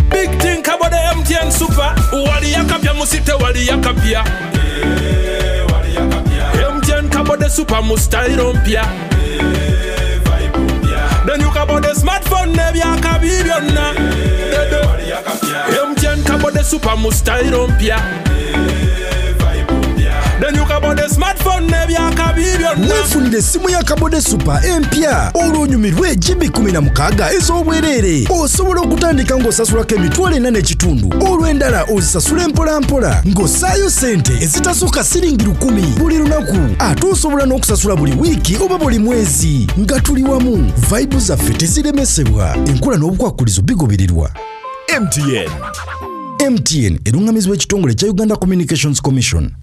Big thing about the MTN Super. Wali yakapia musite wali yakapia. MTN kabo the Super mustairompia. Then you kabo the smartphone nebi yakabibiona. MTN kabo the Super mustairompia. Then you kabo the smartphone nebi yakabibiona. Wefunile simu ya Kabode Super empya olwonyumirwe GB 16 ez'obwerere osobola okutandika ng'osasulako emitwalo 4 n'ekitundu olw'endala ozisasula mpola ng'ossaayo sente ezitasukka siringi 10 buli lunaku ate osobola n'okusasula buli wiiki oba buli mwezi nga tuli wamu vibe zaffe teziremesebwa enkola n'obukwakkulizo bigobererwa. MTN erungamizibwa ekitongole kya Uganda Communications Commission.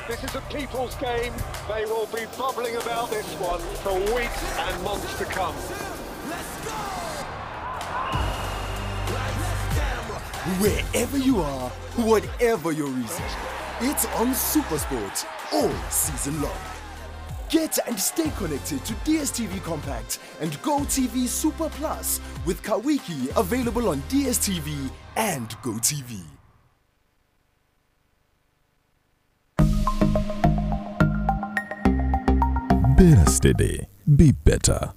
This is a people's game. They will be bubbling about this one for weeks and months to come. Wherever you are, whatever your reason, it's on SuperSport all season long. Get and stay connected to DSTV Compact and GoTV Super Plus with Kawiki available on DSTV and GoTV. Better steady, be better.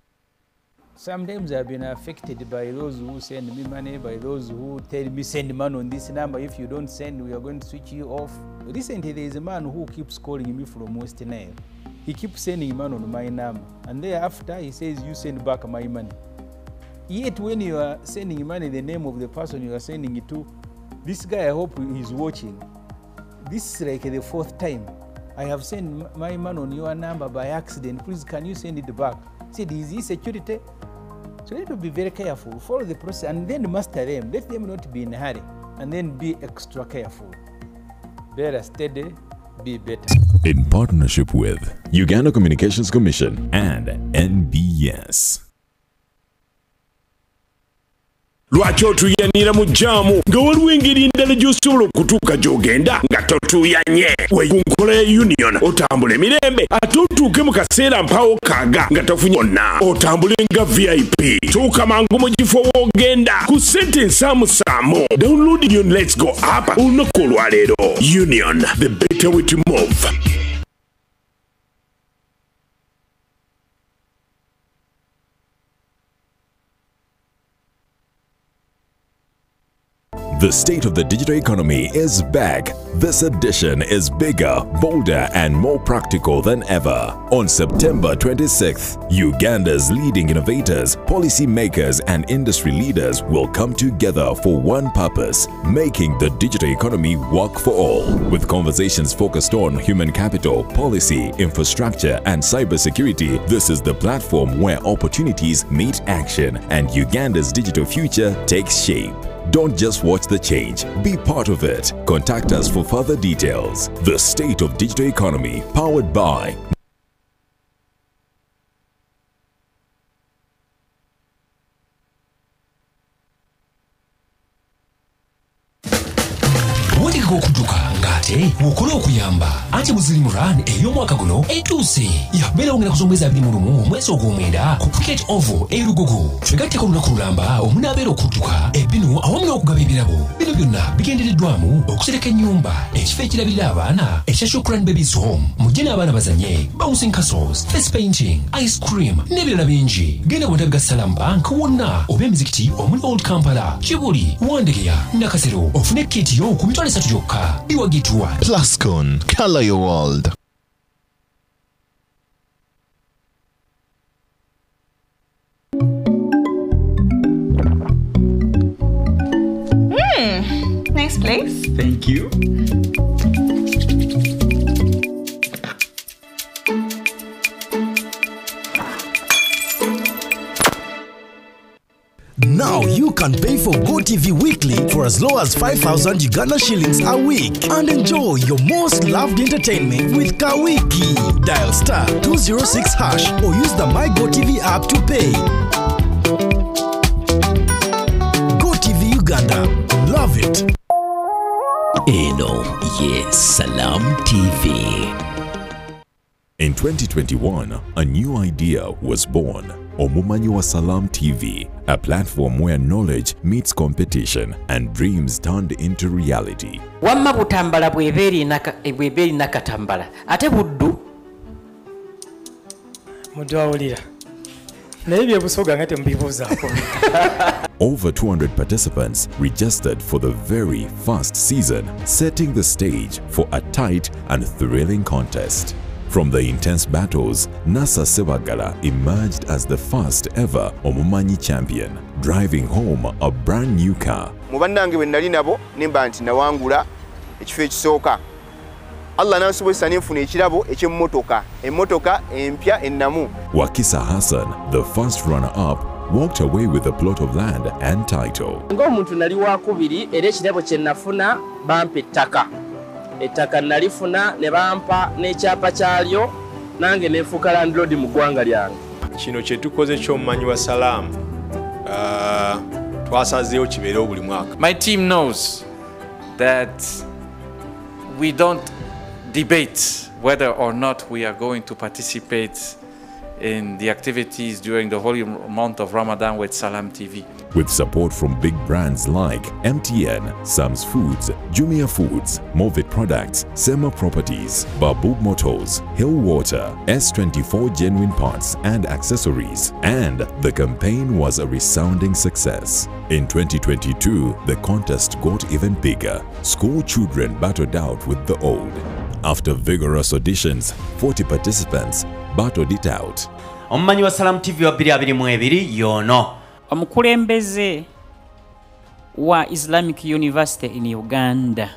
Sometimes I've been affected by those who send me money, by those who tell me send money on this number. If you don't send, we are going to switch you off. Recently, there is a man who keeps calling me from West Nile. He keeps sending money on my number. And thereafter, he says, you send back my money. Yet when you are sending money, the name of the person you are sending it to, this guy, I hope he's watching. This is like the 4th time. I have sent my money on your number by accident. Please, can you send it back? He said, is this security? So you have to be very careful. Follow the process and then master them. Let them not be in a hurry and then be extra careful. Better steady, be better. In partnership with Uganda Communications Commission and NBS. Lwaki otuyanira mu jaamu nga waliwo engeri endala gy'osobola okutuuka gy'ogenda nga totuyanye ku nkola ya union otambula emirembe ate otuuke mu kaseera mpaawo kaaga nga tofunye onna otambule nga VIP tuuka mangu mu kifo w'ogenda ku ssente ensaamusaamu download Union Let's Go app olunaku olwaleero. Union, the better way to move. The state of the digital economy is back. This edition is bigger, bolder, and more practical than ever. On September 26th, Uganda's leading innovators, policy makers, and industry leaders will come together for one purpose: making the digital economy work for all. With conversations focused on human capital, policy, infrastructure, and cybersecurity, this is the platform where opportunities meet action and Uganda's digital future takes shape. Don't just watch the change, be part of it. Contact us for further details. The State of Digital Economy, powered by Mukola okuyamba ati muzilimu run ey'omwaka guno etuuse yabeera ongera kuzombeza 21 mwezi ogw'omwenda ku Phuket Oval erugugu twegatteko olunaku lulamba omunaabeera okudduka ebinu awamu n'okugaba ebirabo bino byonna bigendereddwamu okusereka ennyumba ekifo ekirabirira abaana ekya Shukran Babies Home mujje n'abaana bazanye bouncing castles face painting ice cream n'ebirala bingi genda ku Ntebe Salam Bank wonna oba emizikiti omuli Old Kampala Kibuli Wandegeya Nakasero ofune kiti yo ku mitwalo 3 gyokka biwagitwa Plascon, color your world. Nice place. Thank you. Now you can pay for GoTV weekly for as low as 5,000 Uganda shillings a week and enjoy your most loved entertainment with Kawiki. Dial *206# or use the My GoTV app to pay. GoTV Uganda. Love it. Eno, yes, Salam TV. In 2021, a new idea was born. Omumanyi wa Salam TV, a platform where knowledge meets competition and dreams turned into reality. Wamma butambala bweberi nakatambala ate buddu mujawulira naye byebusoga ngate mbibuuzaako. Over 200 participants registered for the very first season, setting the stage for a tight and thrilling contest. From the intense battles, Nasa Sebagala emerged as the first ever Omumanyi champion, driving home a brand new car. Mubannange bwe nali nabo nimba nti nawangula ekifo ekisooka. Allah n'ansobozesa n'enfuna ekirabo eky'emmotoka, emmotoka empya ennamu. Wakisa Hassan, the first runner-up, walked away with a plot of land and title. ng'omuntu nali wakubiri era ekirabo kye nafuna bampa ettaka nalifuna ne bampa n'ekyapa kyalyo nange neefuuka landlord mu ggwanga lyange. Kino kye tukoze ky'omumanyi wa Salam twasazeewo kibeerewo buli mwaka. My team knows that we don't debate whether or not we are going to participate in the activities during the holy month of Ramadan with Salam TV. With support from big brands like MTN, Sam's Foods, Jumia Foods, Movit Products, Sema Properties, Babub Motors, Hill Water, S24 Genuine Parts and Accessories, and the campaign was a resounding success. In 2022, the contest got even bigger. School children battled out with the old. After vigorous auditions, 40 participants battled it out. Omumanyi wa Salam TV wa 2022 yono. Omukulembeze wa Islamic University in Uganda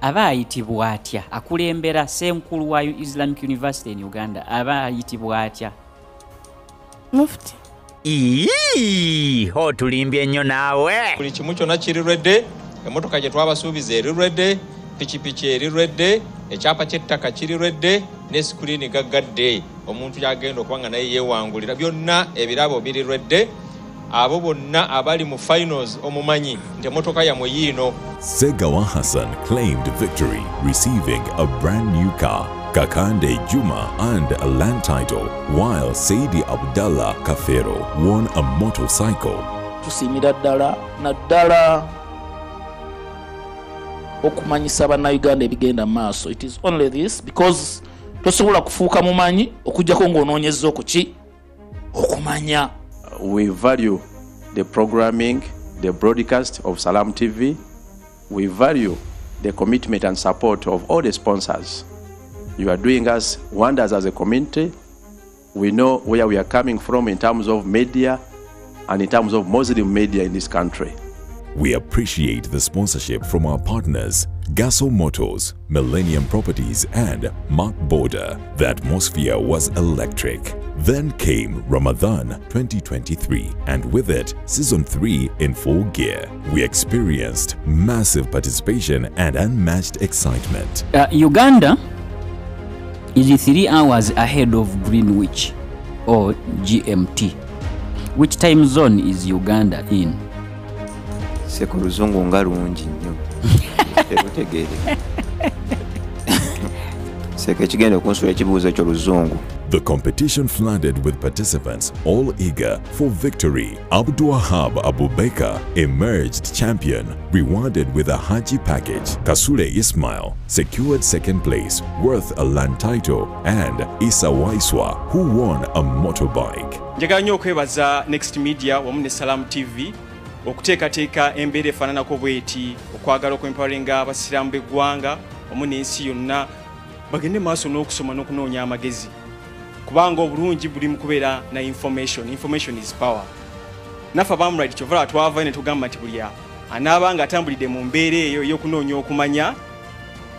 aba ayitibwa atya? Akulembera ssenkulu wa Islamic University in Uganda aba ayitibwa atya? Mufti. Otulimbye nnyo naawe. Buli kimu kyonna kirirwedde, emmotoka gye twabasuubiza erirwedde, pikipiki erirwedde, ekyapa ky'ettaka kirirwedde, ne sikuriini gaggadde. Omuntu yagenda okuba nga naye yeewangulira. Byonna ebirabo birirwedde. Abo bonna abali mu finals omumanyi nti emmotoka yamwe yiino. Segawa Hassan claimed victory, receiving a brand new car, Kakande Juma and a land title, while Saidi Abdallah Kafero won a motorcycle. Tusiimira ddala okumanyisa bannayuganda ebigenda maaso. It is only this because tosobola kufuuka mumanyi okujjako ng'onoonyezza okuki okumanya. We value the programming, the broadcast of Salam TV. We value the commitment and support of all the sponsors. You are doing us wonders as a community. We know where we are coming from in terms of media and in terms of Muslim media in this country. We appreciate the sponsorship from our partners, Gaso Motors, Millennium Properties and Mark Border. The atmosphere was electric. Then came Ramadan 2023 and with it, Season 3 in full gear. We experienced massive participation and unmatched excitement. Uganda is 3 hours ahead of Greenwich or GMT. Which time zone is Uganda in? Seko luzungu nga lungi nnyo. Terutegeere. Seko ekigenda okunsula ekibuuzo ekyo luzungu. The competition flooded with participants all eager for victory. Abdulwahab Abubakar emerged champion, rewarded with a Haji package. Kasule Ismail secured second place, worth a land title, and Isa Waiswa, who won a motorbike. Njagala nnyo okwebaza Next Media wamu ne Salam TV okuteekateeka embeera efaananako bw'eti, okwagala okwempawalinga abasiraamu b'eggwanga wamu n'ensi yonna bagende maaso n'okusoma n'okunoonya amagezi. Kubanga obulungi buli mu kubeera na information is power. Naffe abamulait kyovala twava ne tugamba nti buli anaaba nga atambulidde mu mbeera eyo ey'okunoonya okumanya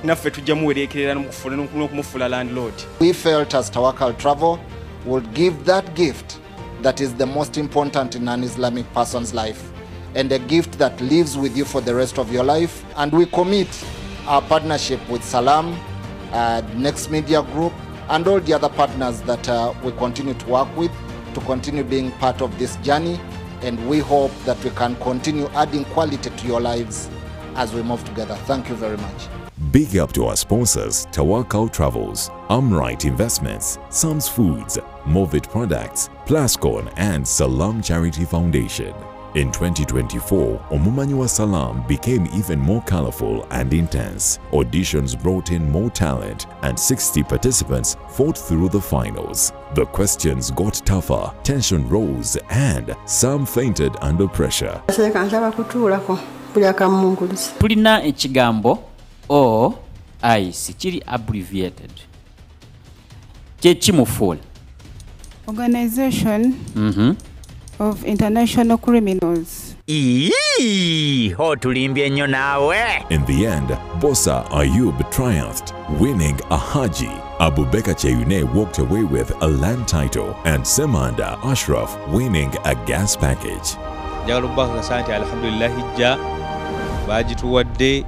naffe tujja muwereekerera n'okumufuula landlord. We felt as Tawakal Travel would give that gift that is the most important in an Islamic person's life and a gift that lives with you for the rest of your life. And we commit our partnership with Salam, Next Media Group, and all the other partners that we continue to work with to continue being part of this journey, and we hope that we can continue adding quality to your lives as we move together. Thank you very much. Big up to our sponsors, Tawakal Travels, Amrite Investments, Sam's Foods, Movit Products, Plascon, and Salam Charity Foundation. In 2024, Omumanyiwa Salam became even more colorful and intense. Auditions brought in more talent, and 60 participants fought through the finals. The questions got tougher, tension rose, and some fainted under pressure. Tulina ekigambo OIC kiri abbreviated. Kyekimufuula. Organization of International Criminals. Otulimbye nnyo naawe. In the end, Bossa Ayub triumphed, winning a Haji. Abubakar Cheyune walked away with a land title, and Semanda Ashraf winning a gas package. Alhamdulillah hijja bagituwadde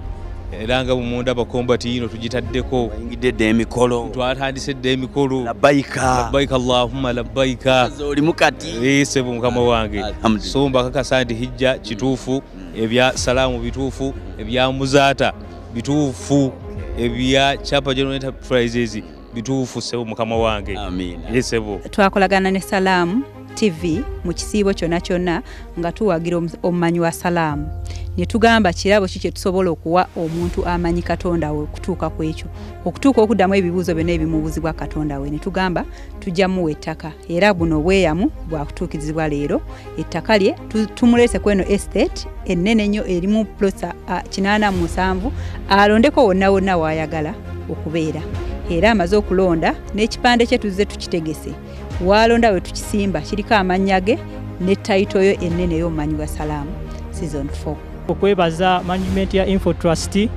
era nga munda bakombati ino tugitaddeko ingidde emikolo twatandise emikolo labbaika Allahumma labbaika oli mukati sebo mukama wange somba kakasa ndi hijja kituufu ebya salamu bituufu ebya muzaata bituufu ebya Chapa General Enterprises bituufu sebo mukama wange amin sebo twakolagana ne Salamu TV mu kisiibo kyonna nga tuwagira omumanyi wa Salamu ne tugamba kirabo kiki tusobola okuwa omuntu amanyi Katonda we okutuuka ku ekyo okutuuka okuddamu ebibuuzo byonna ebimubuuzibwa Katonda we ne tugamba tujja muwe ettaka era buno bweyamu bwa kutuukirizibwa leero ettaka lye tumulese ku eno estate ennene nnyo erimu plots 87 alondeko wonna waayagala okubeera era amaze okulonda n'ekipande kye tuzze tukitegese walonda we tukisimba kiriko amannya ge ne title yo ennene y'omumanyi wa Salamu season 4. Okwebaza management ya Info Trust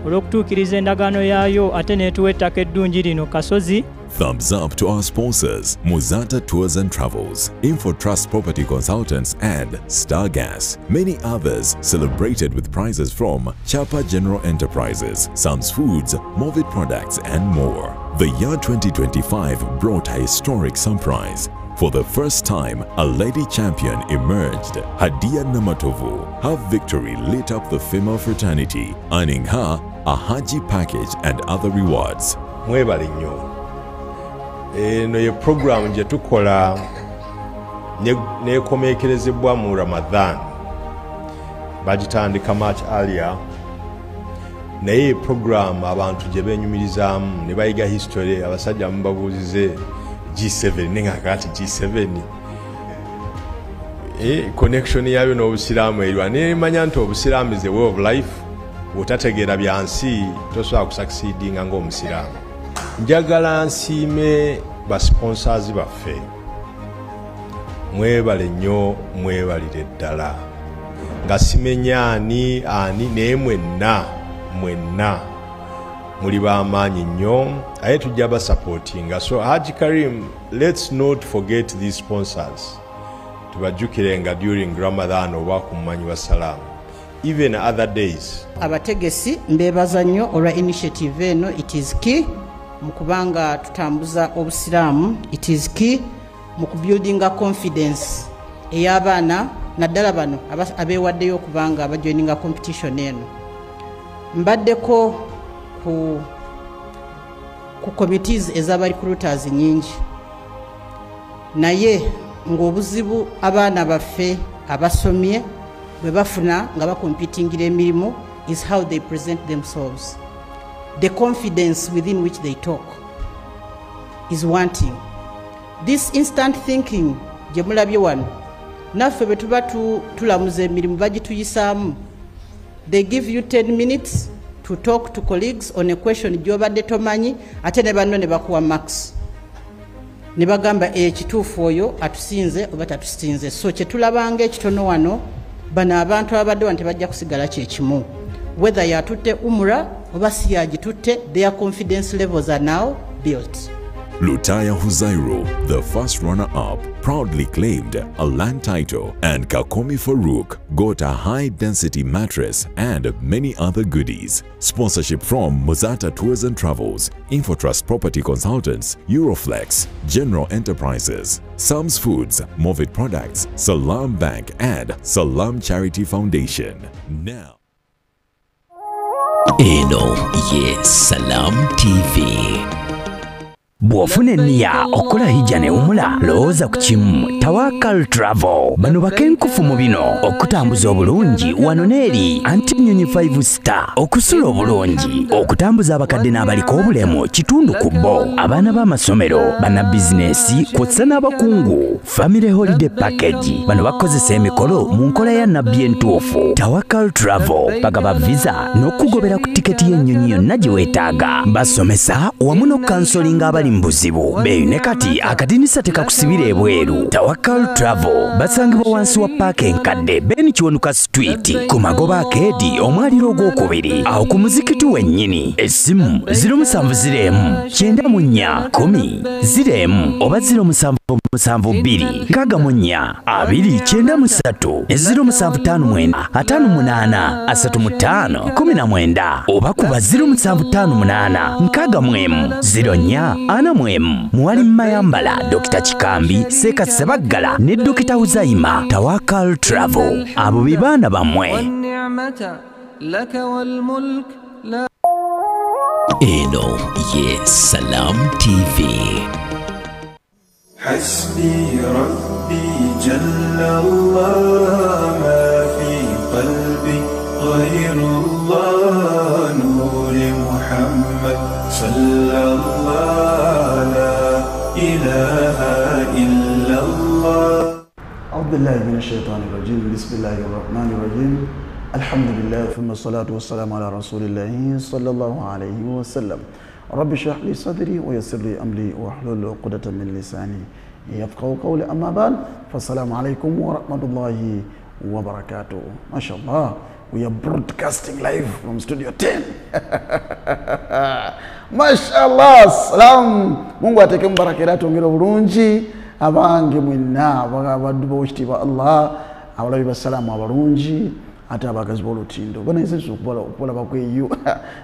olw'okutuukiriza endagaano yaayo ate n'etuwa ettaka eddungi lino Kasozi. Thumbs up to our sponsors, Muzata Tours and Travels, Info Trust Property Consultants, and Stargas. Many others celebrated with prizes from Chapa General Enterprises, Sam's Foods, Movit Products, and more. The year 2025 brought a historic surprise. For the first time, a lady champion emerged, Hadia Namatovu. Her victory lit up the female fraternity, earning her a Haji package and other rewards. Mwebale nnyo. Eno ye program gye tukola nekomekerezebwa mu Ramadan. Bagitandika much earlier. Naye program abantu gye benyumirizaamu ne bayiga history abasajja mubabuuzize G7 nenga kati G7 connection yayo n'obusiraamu erwa nemanya nti obusiraamu is the way of life otategeera byansi tosobola kusucceedinga ng'omusiraamu. Njagala nsiime basponsors baffe mwebale nnyo mwebalire ddala nga simenya ani naye mwenna muli b'amaanyi nnyo aye tujja basupportinga. So Haji Karim, let's not forget these sponsors. Tubajjukirenga during Ramadan oba ku mumanyi wa Salamu, even other days. Abategesi mbebaza nnyo olwa initiative eno. It is key mu kubanga tutambuza obusiraamu. It is key mu kubuildinga confidence ey'abaana naddala bano abeewaddeyo okubanga abajoininga competition eno. Mbaddeko ku committees ez'aba recruiters nyingi, naye ng'obuzibu abaana baffe abasomye bwe bafuna nga bakompitingira emirimu is how they present themselves. The confidence within which they talk is wanting. This instant thinking gye mulabye wano naffe bwe tuba tulamuza emirimu bagituyisaamu. They give you 10 minutes to talk to colleagues on a question gy'obadde tomanyi ate ne banno ne bakuwa max ne bagamba ekituufu oyo atusinze oba tatusinze. So kye tulabanga ekitono wano bano abantu abadde wano tebajja kusigala kyekimu, whether yatutte umra oba si yagitutte, their confidence levels are now built. Lutaya Huzairu, the first runner-up, proudly claimed a land title, and Kakomi Farouk got a high-density mattress and many other goodies. Sponsorship from Muzata Tours and Travels, Infotrust Property Consultants, Euroflex, General Enterprises, Sam's Foods, Movit Products, Salam Bank, and Salam Charity Foundation. Now, Eno ye Salam TV. Bwofune niya okola hija ne umula looza ku kimu Tawakal Travel bano bakenkufu mu bino okutambuza obulungi wano neeri Antinyonyi 5 star okusula obulungi okutambuza abakadde n'abaliko obulemu kitundu ku bo abaana b'amasomero bana bizinesi kwotsa n'abakungu family holiday package bano bakozesa emikolo mu nkola ya nabbi entuufu Tawakal Travel bagaba visa n'okugobera ku tiketi y'ennyonyi yonna gye weetaaga basomesa wamu n'okansolinga abali mbuzibu beine kati akadinisa tekakusibira ebweru Tawakal Travel basangibwa wansi wa paaka enkadde Ben Kiwonuka Street ku magoba akeedi omwaliro ogwokubiri awo ku muzikiti wennyini essimu 0704 94 10 oba 0772 64 293 0759 58 35 oba kuba 0758 64 04 Mwali Mayambala Dr. Chikambi Seka Sebaggala ne Dr. Uzaima Tawakal Travel abo bibana bamwe Eno ye Salam TV. حسبي ربي جل الله ما في قلبي غير الله نور محمد صلى الله لا إله إلا الله. أعوذ بالله من الشيطان الرجيم بسم الله الرحمن الرحيم الحمد لله ثم الصلاة والسلام على رسول الله صلى الله عليه وسلم. رب اشرح لي صدري ويسر لي أمري واحلل عقدة من لساني يفقهوا قولي. أما بعد فالسلام عليكم ورحمة الله وبركاته. ما شاء الله, we are broadcasting live from Studio 10. Mashallah, salam. Mungu ateke mbarakira tongera bulungi abange mwenna abaddu b'oweekitiibwa Allah abalabi basalamu abalungi ate abakazi b'olutindo bana yesu okubola bakweyo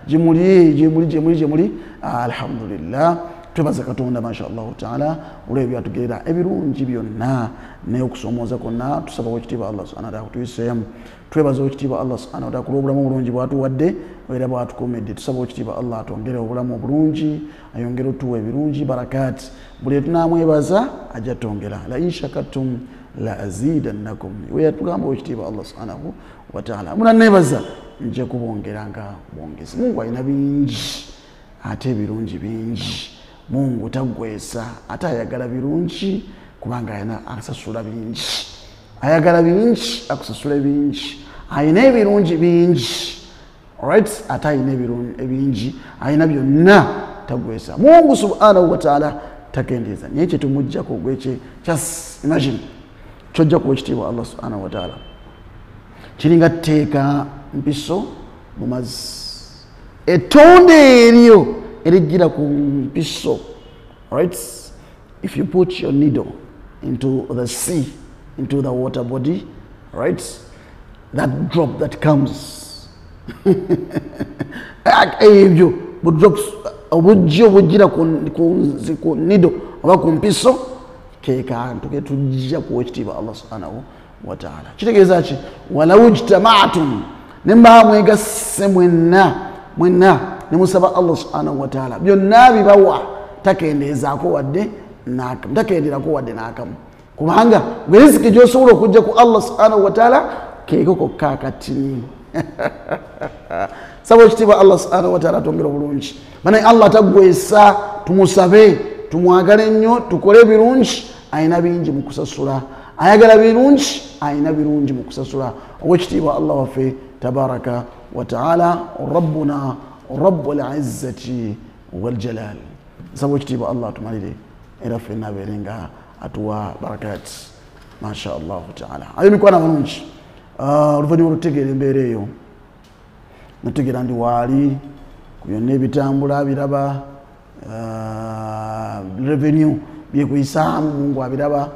jemuli alhamdulillah twebaza katonda mashallah taala olw'ebyo byatugerera ebirungi byonna n'okusomooza konna tusaba oweekitiibwa Allah subhanahu wa ta'ala kutuyiseemu twebaza oweekitiibwa Allah subhanahu wa ta'ala ku lw'obulamu obulungi bwatuwadde era bwatukomedde tusaba oweekitiibwa Allah atwongere obulamu obulungi ayongere otuwa ebirungi barakaati buli tunamwebaza ajja tongera la in shakartum la azidannakum we yatugamba oweekitiibwa Allah subhanahu wa ta'ala munanebaza nje kubongeranga bwongezi. Mungu alina bingi ate ebirungi bingi. Mungu tagwesa ate ayagala birungi kubanga ayina akusasula bingi, ayagala bingi akusasula bingi, ayina ebirungi bingi, alright, ate ayina ebingi ayina byonna tagwesa. Mungu subhanahu wa ta'ala takendeeza naye kye tumuggyako gwekye just imagine kyojja ku ekitiibwa Allah subhanahu wa ta'ala kiringa tteeka mpiso mu mazzi ettonde eryo erijjira ku mpiso, right? If you put your needle into the sea, into the water body, right, that drop that comes ebyo bu drops obujjo bujjira ku needle oba ku mpiso kekantu ketujja ku ekitiibwa Allah subhanahu wa ta'ala. Kitegeeza ki? Walaw ijtama'tum nimba mwegasse mwenna nemusaba Allah subhanahu wa ta'ala byonna bibawa takendeezaako wadde n'akamu, takenderako wadde n'akamu, kubanga gwe riziki gy'osobola okujja ku Allah subhanahu wa ta'ala keeko kokka akatini. Saba ekitiibwa Allah subhanahu wa ta'ala atwongere obulungi. Banaye Allah tagwesa, tumusabe, tumwagale nnyo, tukole ebirungi, ayina bingi mu kusasula, ayagala birungi, ayina birungi mu kusasula. Oweekitiibwa Allah waffe tabaraka wa ta'ala rabbuna rabbul izzati wal jalal. Saba oweekitiibwa Allah atumalire era ffenna abeerenga atuwa barakat masha Allah ta'ala. Ayo mikwana abalungi, oluvannyuma olutegeera embeera eyo nategeera ndi waali ku byonna ebitambula biraba, revenue byekuyisaamu Mungu abiraba,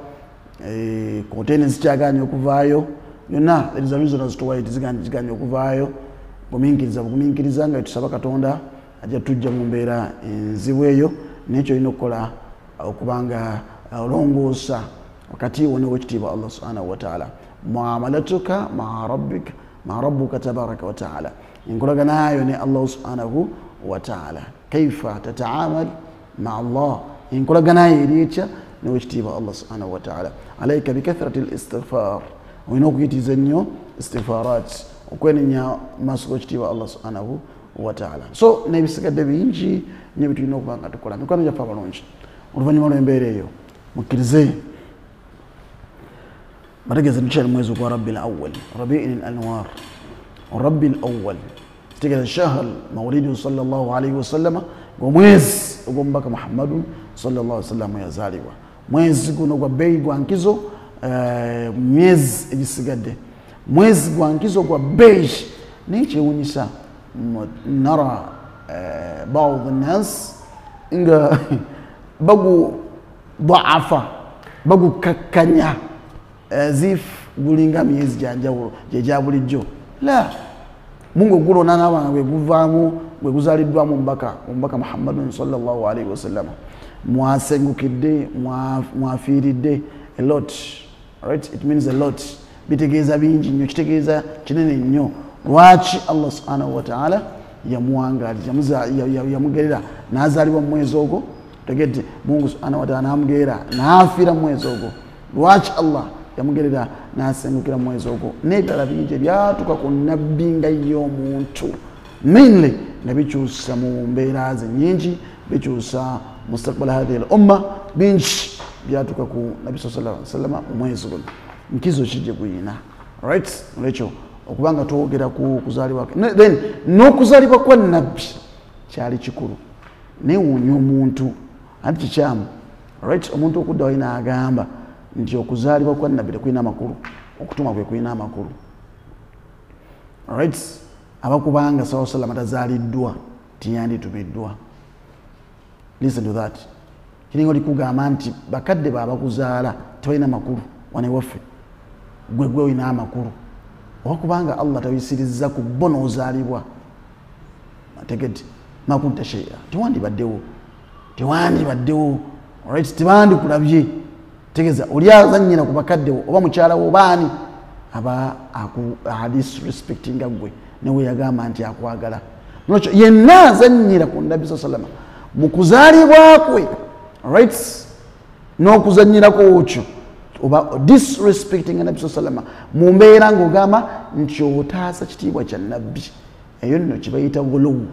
kontene zikyagaanye okuvaayo byonna, there is a reason as to why ziganye okuvaayo. Gumiikiriza nga tusaba Katonda ajja tujja mu mbeera enzibu eyo, nekyo olina okukola okubanga olongoosa wakati wo n'oweekitiibwa Allah subhanahu wa ta'ala. Muamalatuka ma rabbuka tabaraka wa ta'ala, enkolagana yo ne Allah subhanahu wa ta'ala kaifa tata'amal ma Allah enkolagana yericha ne wekitiibwa Allah subhanahu wa ta'ala alayka bi kathrati al-istighfar olina okuyitiza nnyo istighfarat okwenenya maaso g'ekitiibwa Allah subhanahu wa ta'ala so n'ebisigadde bingi nnyo bitulina okuba nga tukola mikwano gyaffe abalungi oluvannyuma lw'embeera eyo mukkirize bategeeza tukyali mwezi gwa rabbi al-awwal rabi'in al-anwar rabbi al-awwal tegeeza shahr mawlidu sallallahu alayhi wa sallama gw'omwezi ogw'omubaka muhammadu sallallahu alayhi wa sallam yazaalibwa mwezi guno gwa bbeeyi gwa nkizo myezi egisigadde mwezi gwa nkizo gwa bbeeyi naye kyewuunyisa nara baadhi an-nas nga bagudaafa bagukakkanya zif gulinga myezi gyanjawulo gyegya bulijjo la mungu ogulona n'abaana bwe guvaamu bwe guzaaliddwamu omubaka muhammadun sallallahu alaihi wasallam mwasengukidde mwafiiridde a lot right it means a lot bitegeeza bingi nnyo kitegeeza kinene nnyo lwaki Allah subhanahu wa ta'ala yamuwangalira yamugerera n'azaalibwa mu mwezi ogwo tegedde mungu subhanahu wa ta'ala n'amugerera n'afiira mu mwezi ogwo lwaki Allah yamugerera n'asengukira mu mwezi ogwo n'ebirala bingi byatuka ku nabbi nga y'omuntu mainly nga bikyusa mu mbeera ze nnyingi bikyusa mustakbala hadhihi al-umma bingi byatuka ku nabi sallallahu alaihi wasallam mu mwezi guno nkizo kijje guyina right olwekyo okubanga twogera ku kuzaalibwa then n'okuzaalibwa kwa nabbi kyali kikulu newuunya omuntu anti kikyamu right omuntu okuddawo ina agamba nti okuzaalibwa kwa nabbi tekulina amakulu okutuma kwe kulina amakulu right abakubanga sawa salama tazaaliddwa tiyanditumiddwa listen to that kiringa olikugamba nti bakadde baabakuzaala tebalina makulu wane waffe gwe olina amakulu okubanga Allah tawisirizza ku bo n'ozaalibwa ategedde makunta shay'a tewandibaddewo right tebandikulabye tegeza oli azannyira ku bakadde oba mukyala wo baani aba disrespectinga gwe newe yagamba nti akwagala nokyo yenna azannyira ku nabbi sallallahu mu kuzaalibwa kwe right n'okuzannyirako okyo oba disrespecting nabbi sallallahu mu mbeera ng'ogamba nti otaasa kitiibwa kya nabbi eyo nno kibayita guluwu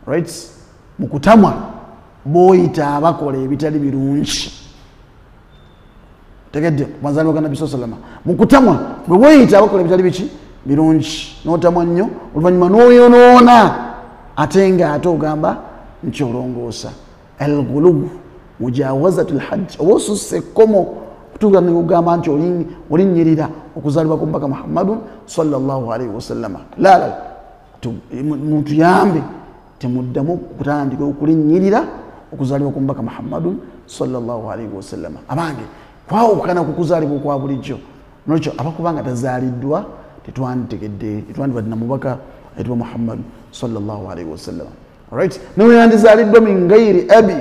right mu kutamwa booyita abakola ebitali birungi tegedde mazaalibwa ga nabbi sallallahu mu kutamwa bwe booyita abakola ebitali biki birungi n'otamwa nnyo oluvannyuma n'oyonoona ate ng'ate ogamba nti olongoosa al-ghuluw mujawazatul hajj oba osusse ekkomo kutuuka neogamba nti olinnyirira okuzaalibwa ku mbaka muhammadun sallallahu alaihi wasallama lala mutuyambe temuddamu kutandika okulinnyirira okuzaalibwa ku mbaka muhammadun sallallahu alaihi wasallama abange kwawukana ku kuzaalibwa okwa bulijjo nolwekyo abakubanga tazaaliddwa tetwanditegedde tetwandibadde na mubaka ayitibwa muhammad sallallahu alaihi wasallama right newe yandizaaliddwa min gairi abi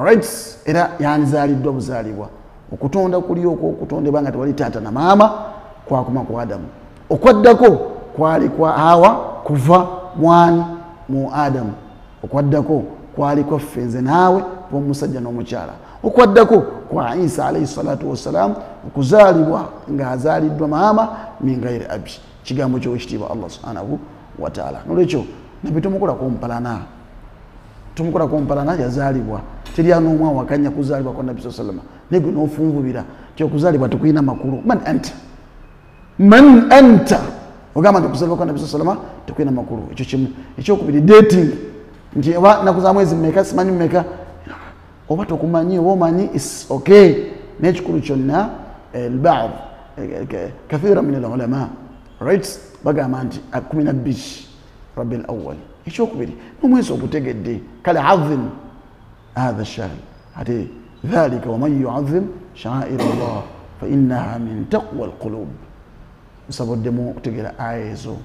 right era yandizaaliddwa buzaalibwa okutonda kuli okwo okutondebwa nga tewali taata na maama kwakoma ku adamu okwaddako kwali kwa hawa kuva mwani mu adamu okwaddako kwali kwa ffenze naawe omusajja n'omukyala okwaddako kwa isa alayhi salatu wassalam okuzaalibwa ng'azaaliddwa maama min gairi abi kigambo ky'owekitiibwa Allah subhanahu wa ta'ala nolwekyo nabbi tumukola kompalana yazaalibwa teri n'omu awakanya kuzaalibwa kwa nabbi sallallahu alayhi wasallam negwe n'ofunvubira kyokuzaalibwa tekulina makulu man anta ogamba nti okuzaalibwa kwa nabbi sallallahu alayhi wasallam tekulina makulu ekyo kimu ekyokubiri dating nti oba nakuza mwezi mmeka simanyi mmeka oba tokumanyi oba omanyi is okay n'ekikulu kyonna al-ba'd kathira min al-ulama right bagamba nti 12 rabbi al-awwal ekyokubiri n'omwezi ogutegedde kale azim hadha ash-shahr ate dhalika waman yu'azzim sha'air Allah fa innaha min taqwa al-qulub nsaboddemu okutegeera aya ezo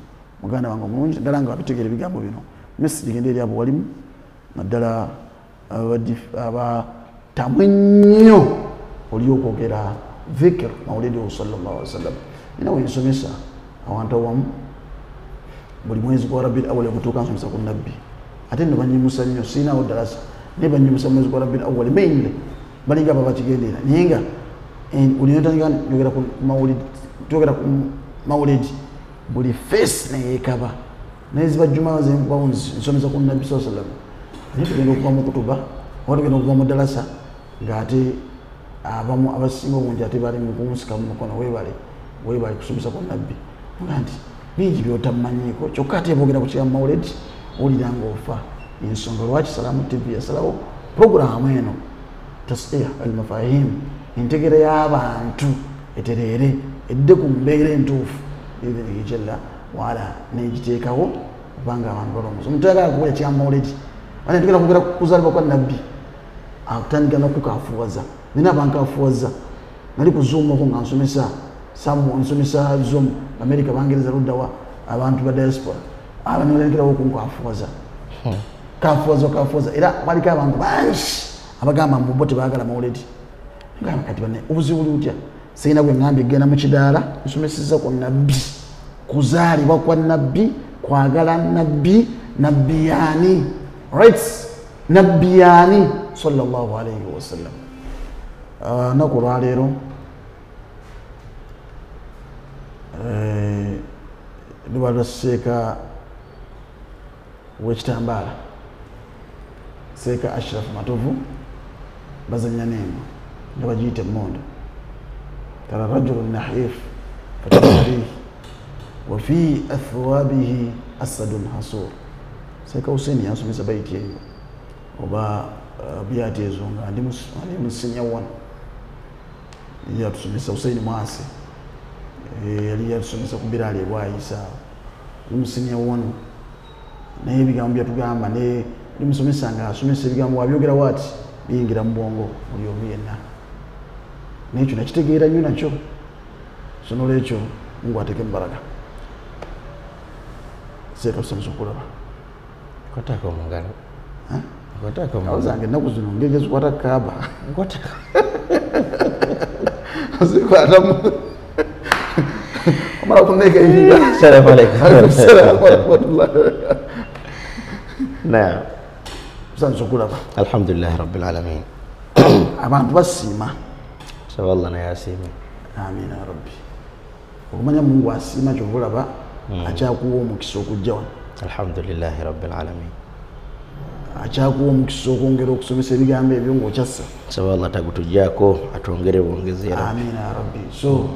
muganda wange omulungi ddala nga babitegeera ebigambo bino message genda eri abo walimu naddala abatamwe nnyo oli okwogera dhikr mawlidihi sallallahu alaihi wasallam ina wensomesa awantu awamu buli mwezi gwa Rabiul Awwal kutuuka nsomesa ku nabbi ate ne banyimusa nnyo siinawo ddalasa naye banyimusa mwezi gwa Rabiul Awwal mainly balinga babakigendera naye nga ulinotandika njogera ku mawulidi twogera ku mawulidi buli face neyeekaba naye ziba juma zenkubawo nsomesa ku nabbi saa sallam naye tugenda okuva mu kutuba oba tugenda okuva mu ddalasa ng'ate abamu abasinga obungi ate bali mu kunsika mu mukono weebale kusomesa ku nabbi nga nti bingi byotamanyiiko kyokka ate boogera ku kigamba mawulidi owulira ng'ofa ensonga lwaki Salaamu TV yasalawo puroguramu eno tasih almafahimu entegera y'abantu etereere edde ku mbeera entuufu ibinihi jalla waala negiteekawo kubanga abantu balongosa omuntu ayagala kukola ekigamba mawulidi ate tugenda kwogera kuzaalibwa kwa nabbi atandika nokukafuwaza nina bankafuwaza nali kuzuumako nga nsomesa zoom America bangereza luddawa abantu ba diaspora abanolengerawo kunkafuwaza kafuwaza era waliko abantu bangi abagamba mbubo tebaagala mawulidi ngamba kati bane obuzibu buli butya sirina gwe ngambye genda mu kidaala nsomeseza ku nabbi kuzaalibwa kwa nabbi kwagala nabbi nabbiyani right nabbiyani sallallahu alayhi wasallam naku lwaleero luba lwa seeka w'ekitambaala seeka Ashraf Matovu bazanya n'engo nga bagiyita emmondo tara rajulun nahif fatasarihi wa fi athwabihi asadun hasur seeka Hussein yansomesa baiti eyo oba byati ezo nga ndi musinya wano yatusomesa Hussein Mwasi yali yatusomesa ku biraali ebwayisa musinya wano naye ebigambo byatugamba ne limusomesa nga asomesa ebigambo wabyogera wati biyingira mu bwongo buli omu yenna nekyo nakitegeera nnyo nakyo so nolwekyo Mungu ateeke mu baraka seeka tusomesa okulaba kwatako mungalo awuzange ennaku zino ngege zikwata kaaba zikwatamu omala kuneeka ebiga Assalamu alaikum. Naam. Sanso kulaba. Alhamdulillah rabbil alamin. Abantu basiima. Sawalla na yasimi. Amin ya rabbi. Okumanya Mungu asiima kyobulaba akyakuwa omukisa okujja wano. Alhamdulillah rabbil alamin. Akyakuwa omukisa okwongera okusomesa ebigambo ebyo ng'okyassa. Sawalla tagutujjaako atwongere bwongezi ya rabbi. Amin ya rabbi. So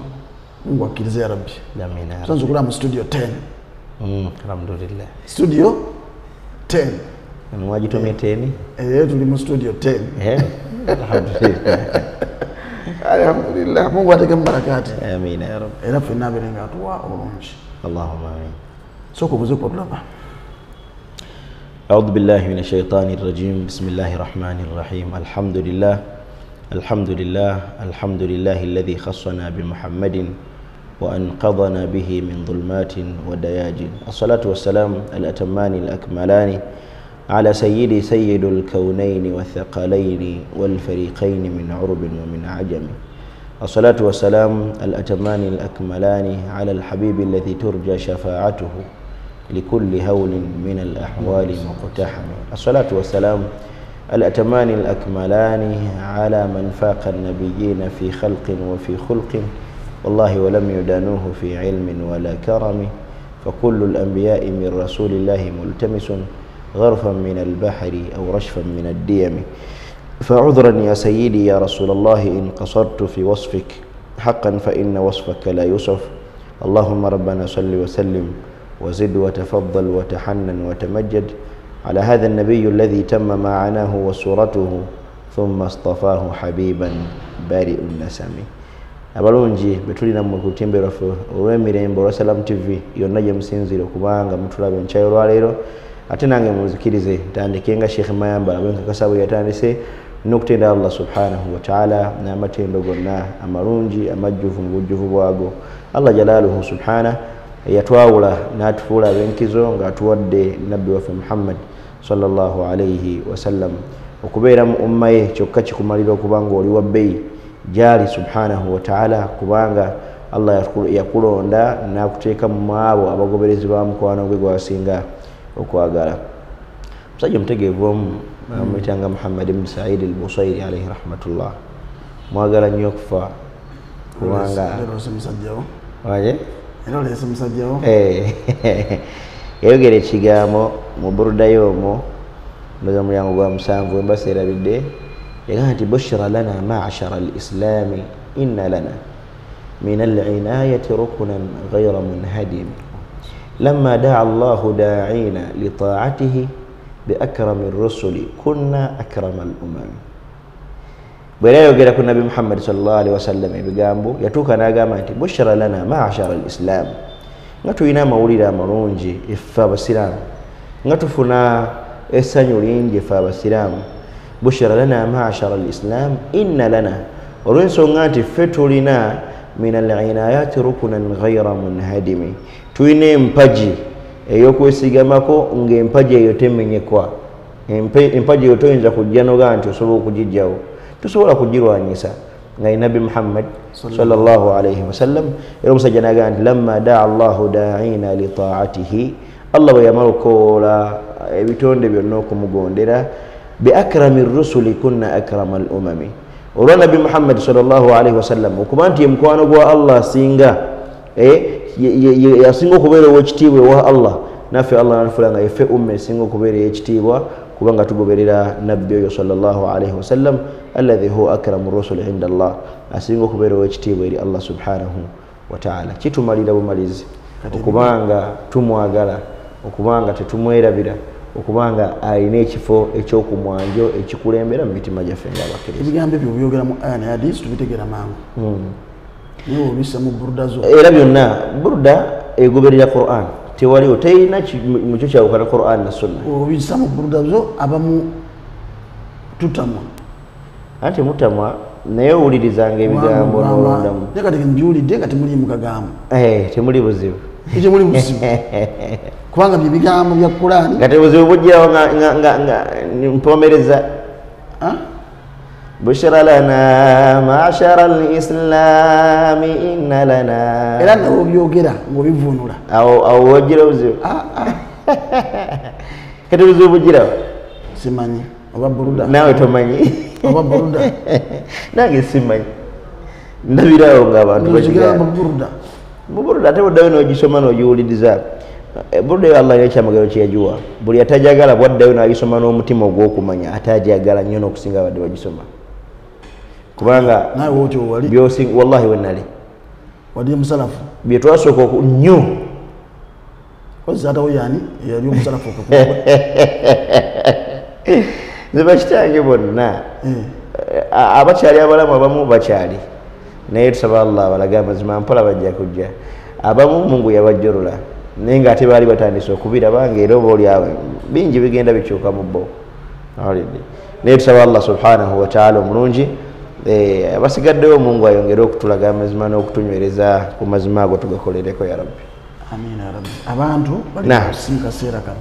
Mungu akkirize ya rabbi. Amin ya rabbi. Sanso kulaba mu studio 10. Alhamdulillah. Studio 10. Mwajitumia 10? Tuli mu studio 10. Alhamdulillah. Alhamdulillah. Mungu ateke mbarakati. Amin ya rabbi. Era ffenna beerenga atuwa obulungi. Allahumma amin. Soko buze kwatulaba. أعوذ بالله من الشيطان الرجيم بسم الله الرحمن الرحيم الحمد لله الذي خصنا بمحمد وأنقذنا به من ظلمات ودياجن الصلاة والسلام الأتمان الأكملان على سيد الكونين والثقلين والفريقين من عرب ومن عجم الصلاة والسلام الأتمان الأكملان على الحبيب الذي ترجى شفاعته لكل هول من الأحوال مقتحم الصلاة والسلام الأتمان الأكملان على من فاق النبيين في خلق وفي خلق والله ولم يدانوه في علم ولا كرم فكل الأنبياء من رسول الله ملتمس غرفا من البحر أو رشفا من الديم فعذرا يا سيدي يا رسول الله إن قصرت في وصفك حقا فإن وصفك لا يوصف اللهم ربنا صل وسلم وزد وتفضل وتحنن وتمجد على هذا النبي الذي تم معناه وصورته ثم اصطفاه حبيبا بارئ النسم abalungi betulina mu kutimbe lwaffe olw'emirembe olwa Salam TV yonna gye musinzire okubanga mutulaba enkyayo olwaleero ate nange muzikirize ntandike nga Sheikh Mayamba bwenkakasa bwe yatandise n'okutenda Allah subhanahu wa ta'ala n'amatendo gonna amalungi amajjuvu mu bujjuvu bwago Allah jalaaluhu subhanahu yatwawula n'atufuula ab'enkizo ng'atuwadde nabbi waffe Muhammad sallallahu alayhi wasallam okubeera mu umma ye kyokka kikumalira okubanga oli wa bbeyi gyali subhanahu wa ta'ala kubanga Allah yakulonda nakuteeka mu abo abagoberezi ba mukwano gwe gwasinga okwagala. Musajja mutegeevu omu amuyitanga Muhammad ibn Sa'id al-Busayri alayhi rahmatullah, mwagala nnyo okufa kubanga waje yayogera ekigambo mu buruda y'omwo ndoza mulyango gwa musanvu embasa erabidde yagamba nti bushra lana ma'ashara al-islami inna lana min al-inayati rukunan ghayra munhadim lamma da'a Allahu da'ina li ta'atihi bi akrami ar-rusuli kunna akrama al-umam. Bwera yogera ku Nabi Muhammad sallallahu alaihi wasallam ebigambo yatuuka n'agamba nti bushra lana ma'ashara al-islam, nga tulina amawulire amalungi effe abasiraamu, nga tufuna essanyu lingi effe abasiraamu. Bushra lana ma'ashara al-islam inna lana, olw'ensonga nti ffe tulina min al-inayati rukunan ghayra munhadimi, tulina empaji ey'okwesigamako ng'empaji eyo temenyekwa. Empaji eyo toyinza kujja nogaa nti osobola okugijjawo, tusobola kugirwanyisa nga Nabi Muhammad sallallahu alayhi wasallam. Era omusajja n'agamba nti lamma daa Allahu da'ina li ta'atihi, Allah bwe yamala okoola ebitonde byonna okumugondera, bi akrami rusuli kunna akrama al umami, olwa Nabi Muhammad sallallahu alayhi wasallam okuba nti ye mukwano gwa Allah asinga yasinga okubeera ow'ekitiibwa ewa Allah, naffe Allah nafuula nga yeffe umma esinga okubeera ey'ekitiibwa kubanga tugoberera nabbi oyo sallallahu alayhi wasallam alladhi huwa akramu rusuli inda Allah, asinga okubeera ow'ekitiibwa eri Allah subhanahu wa ta'ala. Kitumalira bumalizi okubanga tumwagala, okubanga tetumwerabira, okubanga alina ekifo ekyokumwanjo ekikulembera mu mitima gyaffe ng'abakkiriza. Ebigambo ebyo byogera mu aya ne hadisi tubitegeera mangu. Niwo obisa mu buruda zo. Era byonna buruda egoberera Qur'an, tewaliwo teyina mukyo kyawukana Qur'an na sunna. Obisa mu buruda zo abamu tutamwa. Ate mutamwa naye owulirizanga ebigambo n'olondamu. Naye kati njiwulidde nga temuli mu kagambo. Temuli buzibu. Temuli buzibu. Kubanga bye bigambo bya Qur'an. Nga tebuzibu bujjirawo nga mpomereza. Bushra lana ma'ashara al-islami inna lana. Era nawo byogera ng'obivunula. Awo wajjira buzibu. Kati buzibu bujjirawo. Simanyi. Oba buruda. Nawe tomanyi. Oba buruda. Nange simanyi. Ndabirawo ng'abantu bakigambo mu buruda. Mu buruda ate buddayo n'ogisoma n'ogiwuliriza. Buruda yo Allah y'ekyamagero kye yagiwa. Buli atajagala bwaddayo n'agisoma n'omutima ogw'okumanya ate ajagala nnyo n'okusinga abadde bagisoma. Kubanga nawe wotyo wali byosinga wallahi wenali wali musalafu bye twasooka nnyo ozatawo yani yali omusalafu nze bakitange bonna abakyali abalamu abamu bakyali naye tusaba Allah abalaga amazima mpola bajja kujja, abamu Mungu yabajjolola naye ng'ate baali batandise okubiraba ng'era oba oli awe bingi bigenda bikyuka mu bo. Naye tusaba Allah subhanahu wa ta'ala omulungi abasigaddeyo Mungu ayongere okutulaga amazima n'okutunywereza ku mazima ago tugakolereko ya Rabbi. Amina ya Rabbi. Abantu bali kusinga kaseera kano.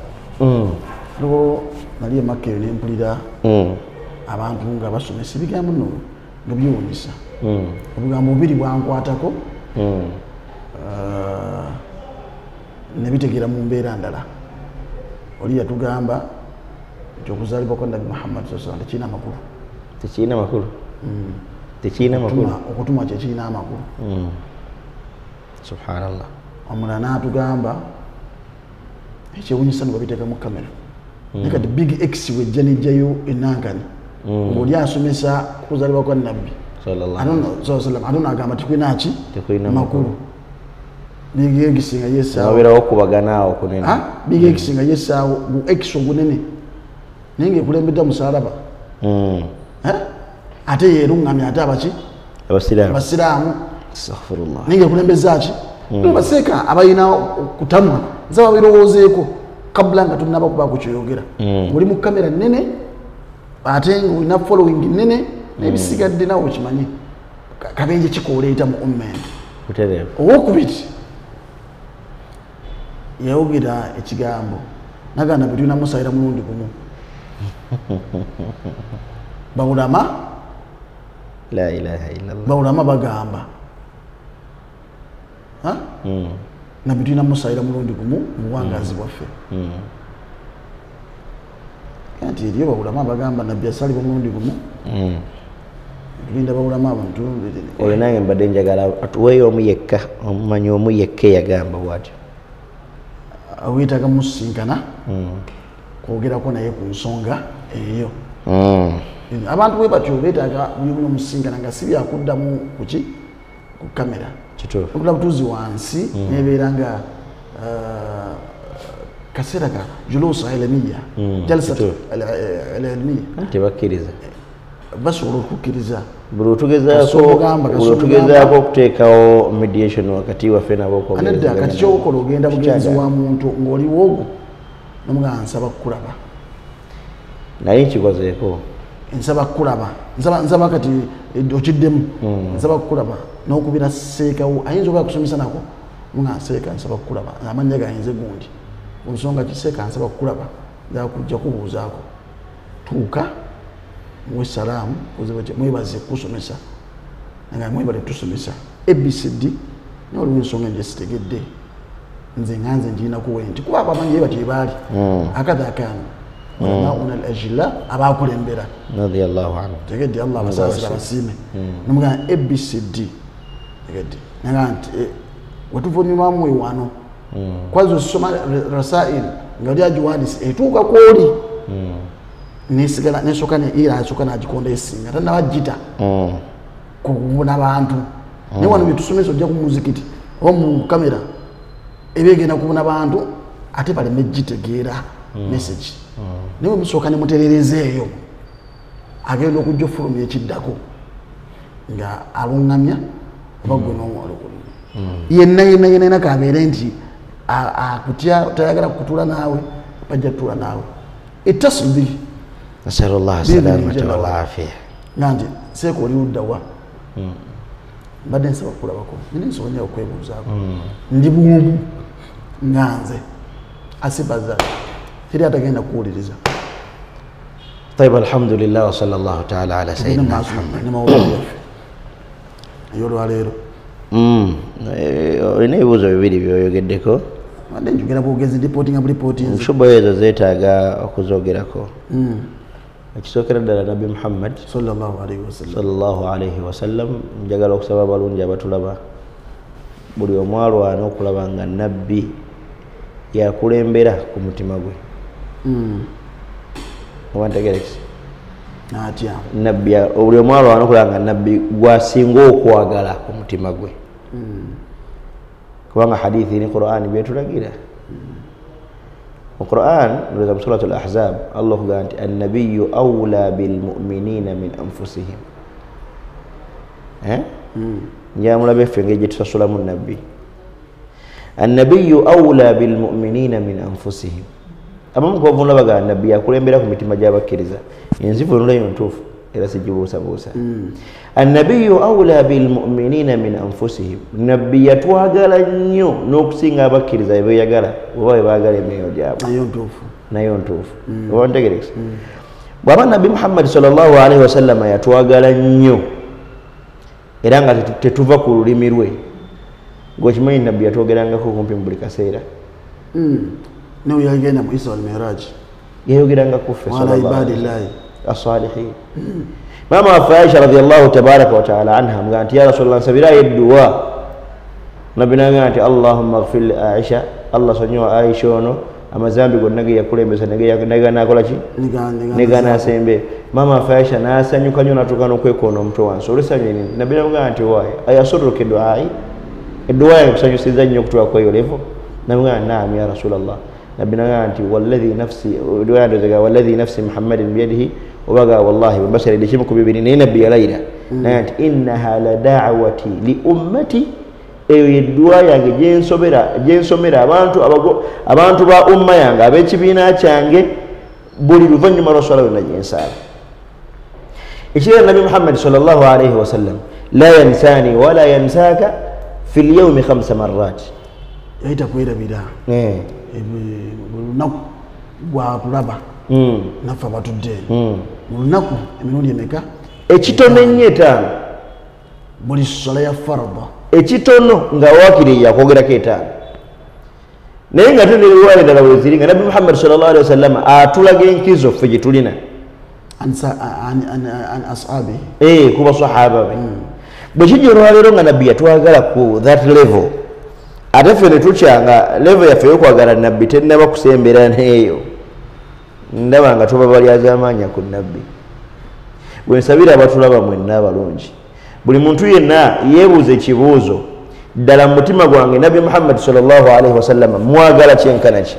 Lwo nali e Makka ne mpulira abantu nga basomesa ebigambo nno nga byewuunyisa. Obugambo bubiri bwankwatako ne bitegeera mu mbeera ndala. Oli yatugamba nti okuzaalibwa kwa Nabi Muhammad sallallahu alaihi wasallam tekirina makulu. Tekirina makulu. Tekirina makulu. Okutumwa tekirina amakulu. Subhanallah. Omulala n'atugamba ekyewuunyisa ne babiteeka mu kamera. Naye kati Big X wejja nejjayo enankani ng'oli asomesa okuzaalibwa kwa Nabbi sallallahu alaihi wasallam ate n'agamba tekulina ki makulu. Big X nga yesaawo wabeerawo okubaganaawo kunene. Big X nga yesaawo mu X ogunene naye ng'ekulembedde musalaba ate yeeruŋŋamya ate abaki abasiraamu astaghfirullah naye ng'ekulembeza ki baseeka abalina okutamwa nze babirowoozeeko kabula nga tunnaba kubaako kyoyogera. Oli mu kamera nnene ate ng'olina following nnene n'ebisigadde nawe okimanyi kabenje kikooleeta mu umma eno. Owokubiri yayogera ekigambo nagamba bwe tulina musayira mulundi gumu bawulama la ilaha illallah bawulama bagamba nabbi tulina musayira mulundi gumu mu buwangazi bwaffe nti eriyo bawulamu abagamba nabbi asalibwa mulundi gumu tulinda bawulamu abantu oyo nange mbadde njagala atuweeyo omu yekka omumanyi omu yekka eyagamba bwatyo weetaaga musinkana kwogerako naye ku nsonga eyo abantu bwe batyo beetaaga buli buno musinkana nga si byakuddamu kuki ku kamera okula butuuzi wansi nebeera nga kaseera ka julusa elemiya jalsat elemiya tebakkiriza basobola okukkiriza buli otugezaako okuteekawo mediation wakati waffe nabo anedda kati kyokola ogenda bugenzi wa muntu ng'oliwo ogwo nomugaa nsaba kukulaba naye nkikozeeko nsaba kukulaba nsaba kati okiddemu nsaba kukulaba n'okubira seekawo ayinza oba kusomesa nako mugaa nseeka nsaba kukulaba amannya gayinze gundi ku nsonga kiseeka nsaba kukulaba zakujja kubuuzaako tuuka muwe salaamu mwebaze kusomesa nga mwebale tusomesa abcd naye waliwo ensonga nje sitegedde nze nga nze njirinakuwe nti kuba abamanyi ye batyo ebaali akadha akaanu ulamauna al ajila abakulembera radiyallahu anhu tegedde allah abasaasira abasiime nomugamba abcd tegedde naga nti wetuvunyumamwe wano kwazi osoma rasail nga oli agiwandise etuuka kwoli nesigala nesooka era asooka nagikonda esinga tanabagita kubuna bantu naye wano byetusomesa ojja ku muzikiti oba mu kamera ebegenda kubuna bantu ate baleme gitegeera message naye musooka nemutererezeeyo agenda okujja ofulumya ekiddako nga aluŋŋamya oba gwe yenna kabeere nti akutya tayagala kutuula naawe bajja kutuula naawe etasubiri nasalullah salamata walafia nandi seeka oli luddawa mbadde nsaba kukulabako nina ensonga nyo okwebuuzaako ndi bwumu nga nze asibaza teri atagenda kuwuliriza طيب الحمد لله وصلى الله تعالى على سيدنا محمد ayolwaleero olina ebibuuzo bibiri byoyogeddeko wadde njogera bwogezi ndipootinga bulipootinze nshuba ezo zeetaaga okuzoogerako ekisookera ddala nabbi muhammad sallallahu alaihi wasallam njagala okusaba abalungi abatulaba buli omu alwana okulaba nga nabbi yakulembera ku mutima gwe obantegerekisi atya nabbi buli omu alwana okulaba nga nabbi gwasinga okwagala ku mutima gwe kubanga hadithi ni qur'ani byetulagira القرآن نريد سورة الأحزاب الله قال النبي أولى بالمؤمنين من أنفسهم يا ملابي فين جيت رسول النبي النبي أولى بالمؤمنين من أنفسهم أمام كوفون لا بقى النبي يقول إن بيركم يتم جابك كريزة ينزفون لا ينتوف إلى سجبوسا بوسا النبي أولى بالمؤمنين من أنفسهم نبي يتواجل نيو نوكسين أبكر زي بيجالا وهو يباجل ميو جاب نيونتوف وانت كريس بابا النبي محمد صلى الله عليه وسلم يتواجل نيو إذا تتوفى كل رميروي قوشمي النبي يتواجل نعكو كمبيم بريكاسيرا نو يجينا ميسا المعراج يجينا نعكو في صلى الله عليه وسلم الصالحين ماما عائشة رضي الله تبارك وتعالى عنها قالت يا رسول الله سبيلا الدعاء نبينا قالت اللهم اغفر لعائشة الله سنيو عائشة أما زامبي قل نجي يقول بس نجي ناكل شيء نجي ناسمبي ماما عائشة ناسا نيكانيو ناتوكانو كويكونو متوان سوري سنيني نبينا قالت واي أيسرك الدعاء الدعاء يبسنيو سيزاني يكتوى كويو ليفو نبينا نعم يا رسول الله نبينا قالت والذي نفسي والذي نفسي محمد بيده وبقى والله والبشر اللي شمكوا ببنين نبي ليلى نانت إنها لدعوتي لأمتي يدعوا يعني جين سمرا abantu ba umma yange abekibiina kyange buli luvannyuma lw'oswala lwonna gyensala ekirala nabi muhammad sallallahu alaihi wasallam la yansani wala yansaka fi lyawmi 5 marrat yayita kwerabira lunaku gwakulaba naffe abatudde mu lunaku emirundi emeka ekitono ennyo etaano buli sola ya farada ekitono nga wakiri yakwogerako etaano naye nga tuneriwayo endala weziri nga nabbi Muhammad sallallahu alaihi wasallam atulaga enkizo ffe gye tulina an ashabi ku basahaba be bwe kijja olwaleero nga nabbi yatwagala ku that level ate ffe ne tukyanga level yaffe y'okwagala nabbi tennaba kusembera neeyo ndaba nga tuba balyazaamaanya ku nabbi bwe nsabira abatulaba mwenna abalungi buli muntu yenna yeebuuza ekibuuzo ddala mu mutima gwange nabbi Muhammad sallallahu alaihi wasallam mwagala kyenkana ki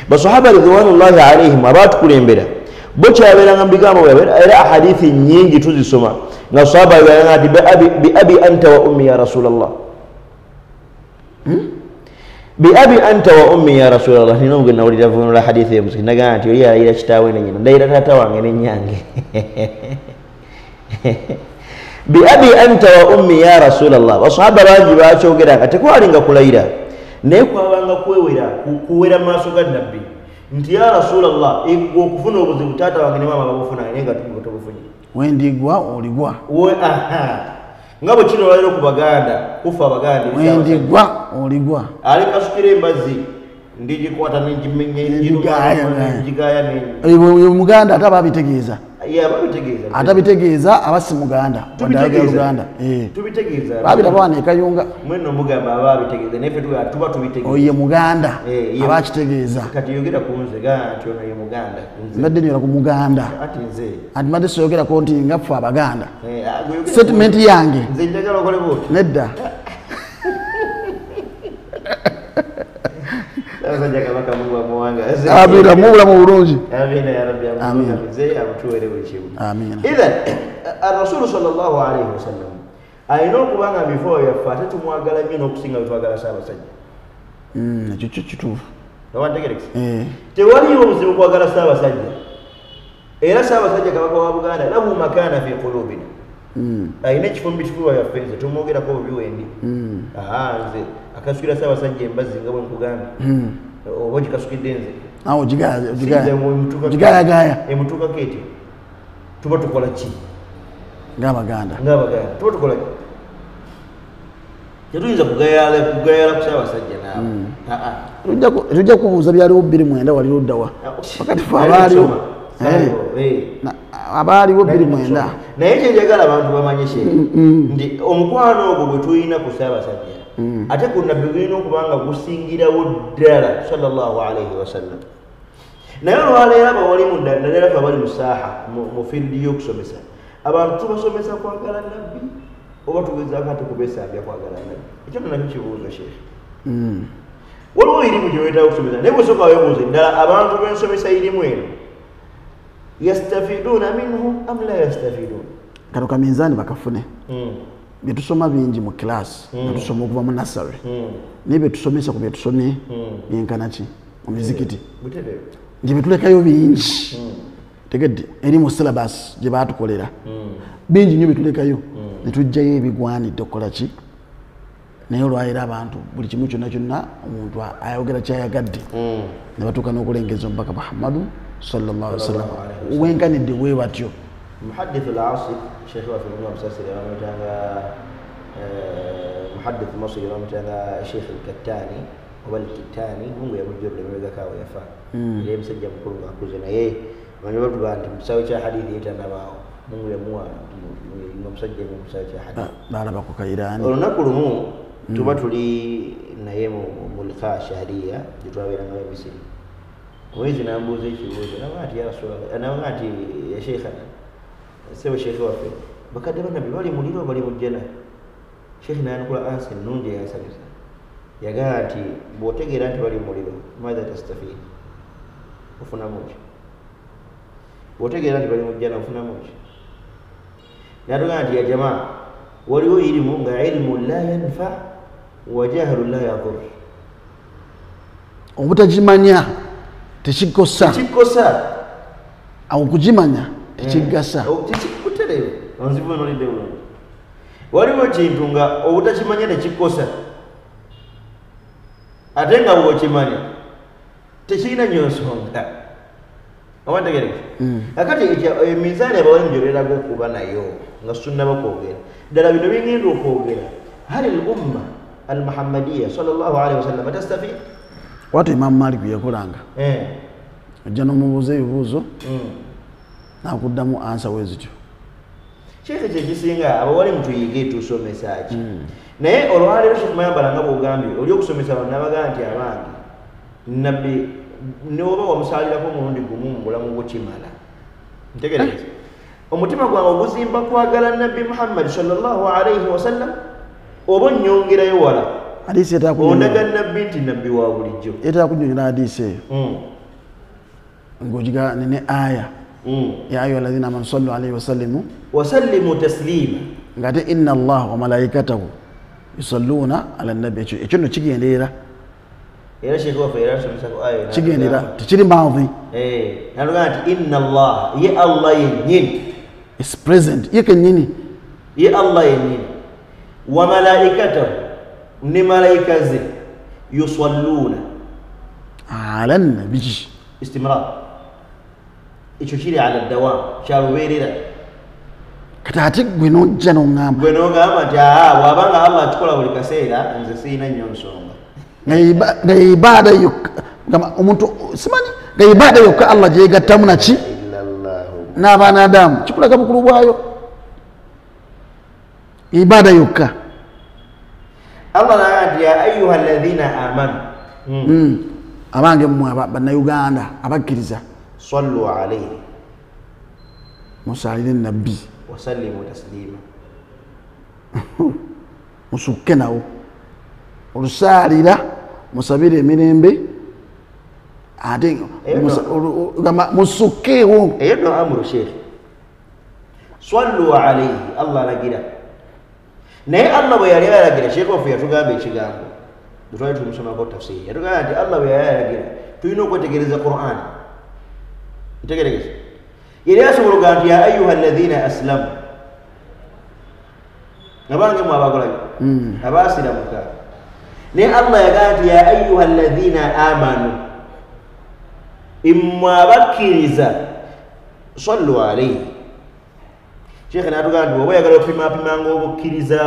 basahaba ridwanullahi alaihim abaatukulembera bo kyabeeranga mu bigambo era ahadithi nyingi tuzisoma nga sahaba yabeeranga ati bi abi anta wa ummi ya rasulallah bi abi anta wa ummi ya rasulallah nina muge nawulira vunula hadithi emusiki nagamba nti oli alayira kitaawe nenyina ndayira taata wange nenyange bi abi anta wa ummi ya rasulallah basahaba bangi bakyogera nga tekwalinga kulayira naye kwabanga kuwera mu maaso ga nabbi nti ya rasulallah okufuna obuzibu taata wange ne maama babufuna naye nga tobufunye wendigwa oligwa nga bwe kino olwaliro ku baganda kufa abaganda wendigwa oligwa ali kasukira embazzi ndigikwata nenjigaya muganda ate ababitegeeza atabitegeeza abasi muganda wadayogera luganda babiraba wano ekayunga mweno mugamba ababitegeeza naye ffe tuba tubitegeeza oye muganda abakitegeeza kati yogera ku nze gaa nti ono ye muganda mbadde nyola ku muganda ati nze ati mbadde soyogerako nti nga ffe abaganda statement yange nze njagala okole bwoti nedda abira mubulamu bulungi idhan arasulu sallallahu alaihi wasallam alina okuba nga before yaffe ate tumwagala nnyo n'okusinga bwetwagala saabasajja ekyo kyo kituufu owantegerekesa tewaliyo obuzibu kwagala saabasajja era saabasajja kabaka wa buganda lahu makana fi qulubina alina ekifo mu bitukuba byaffe nze tumwogerako bubiwendi nze akasukira saabasajja embazzi nga bwe nkugamba oba gikasukidde nze gigayagaya emutuukako etyo tuba tukola ki ng'abaganda tuba tukola ki tetuyinza kugayala ku saabasajja naawe tujja kubuuza byaliwo 29 wali luddawa wakati fe abaaliwo 29 naye kyenjagala abantu bamanye nti omukwano ogwo gwe tulina ku saabasajja ate ku nabbi gulina okubanga gusingirawo ddala sallallahu alaihi wasallam naye olwaleero abawalimu naddala fe abali mu saaha mu fiiridi y'okusomesa abantu tubasomesa kwagala nabbi oba tugezaako ate kubeesambya kwagala nabbi ekyo nakyo kibuuzo sheekhe waliwo irimu gye weetaaga okusomesa naye bwesooka weebuuze ddala abantu b'ensomesa irimu eno yastafiduuna minhu am la yastafiduun kano kaminzaani bakafune byetusoma bingi mu kilaasi natusoma okuva mu nasary naye byetusomesa ku byetusomye byenkana ki mu mizikiti nti byetulekayo bingi tegedde eri mu syllabus gye baatukolera bingi nnyo byetulekayo ne tujjayo ebigwanidde okukola ki naye olwaleero abantu buli kimu kyonna kyonna omuntu ayogera kyayagadde ne batuuka n'okulengeza omubaka muhammadu sallallahu alaihi wasallam wenkanidde bwe batyo محدث العصر الشيخ وفي المنوم ساسر رمتانا محدث مصري رمتانا الشيخ الكتاني هو الكتاني هم يمجر لما ذكا ويفا اللي مسجل بكل ما كوزنا ايه من يبدو بان مساوي حديث يتنا معه هم يموا مسجل مساوي حديث لا لا بقى كيراني ونقول مو tuba tuli naye mu mulika shahriya gyetwabeeranga emisiri omwezi nambuuza ekibuuzo naga nti ya rasulallah naga nti ya sheikhana sebo sheekhe waffe bakadde banabbi bali muliro bali mujjana sheekhe nayanukula ansi ennungi eyasanyusa yagamba nti bw'otegeera nti bali muliro maatha tastafid ofunamu ki bw'otegeera nti bali mujjana ofunamu ki natugamba nti ya jamaa waliwo irimu nga ilmu la yanfa wa jahlu la yadur obutagimanya tekikosa awo kugimanya tekigasa tekikutereyo onzibu enolidde bulungi waliwo ekintu nga obutakimanya tekikosa ate nga bwokimanya tekirina nnyo nsonga owantegereka akati emizaani abawalimu gyoleraga okuba nayo nga sunna bakwogera ddala bino bingenda okwogera هل الأمة المحمدية صلى الله عليه وسلم تستفيد؟ watu Imam Malik yakolanga ajja nomubuuza ebibuuzo nakuddamu ansa wezityo Sheikh kyekisinga aba wali mutuyige tusomesa ki naye olwaleero Sheikh Mayambala nga bwogambye oli okusomesa bonna bagaa nti abange nabbi noba wamusalirako omulundi gumu mu bulamu bwekimala ntegereza omutima gwange oguzimba kwagala nabbi Muhammad sallallahu alayhi wasallam oba onnyongerayo wala hadisi ondaga nabbi nti nabbi wa bulijjo etakunyonyola hadisi eyo ngojiga nene aya ya ayu alladhina amanu sallu alayhi wasallimu taslima ngate inna Allah wa malaikatahu yusalluna ala nabi ekyo no kigendeera era Sheikh wa fayra somesako aya kigendera tikiri maadhi naluga nti inna Allah ye Allah yennyini is present ye kenyini ye Allah yennyini wa malaikatahu ni malaika ze yusalluna ala nabi istimrar ekyo kiri ala dawam kyalubeerera kati gwe nojja nongamba gwe nogamba nti wabanga Allah akikola buli kaseera nze siina nnyo nsonga nga ibada yokka omuntu simanyi nga ibada yokka Allah gyegattamu naki n'abaana Adamu kikulaga bukulu bwayo ibada yokka Allah nagamba ya ayuha alladhina amanu abange mmwe bannayuganda abakkiriza sallu alayhi musalire nabbi wasallimu taslima musukke nawo olusalira musabire emirembe ate musukkeewo eyo no amuru Sheikh sallu alayhi Allah lagira naye Allah bwe yali ayalagira Sheikh ofu yatugamba ekigambo tutwali tumusomako tafsiri yatugamba nti Allah bwe yali ayalagira tulina okwetegereza Qur'an ntegereza yali asobola okugaa nti ya ayuha alladhina aslamu nabange mu abagolayo abasiramuka naye Allah yagaa nti ya ayuha alladhina amanu imwe abakkiriza sallu alayhi Sheikh natugamba nti oba oyagala opimapimanga obukkiriza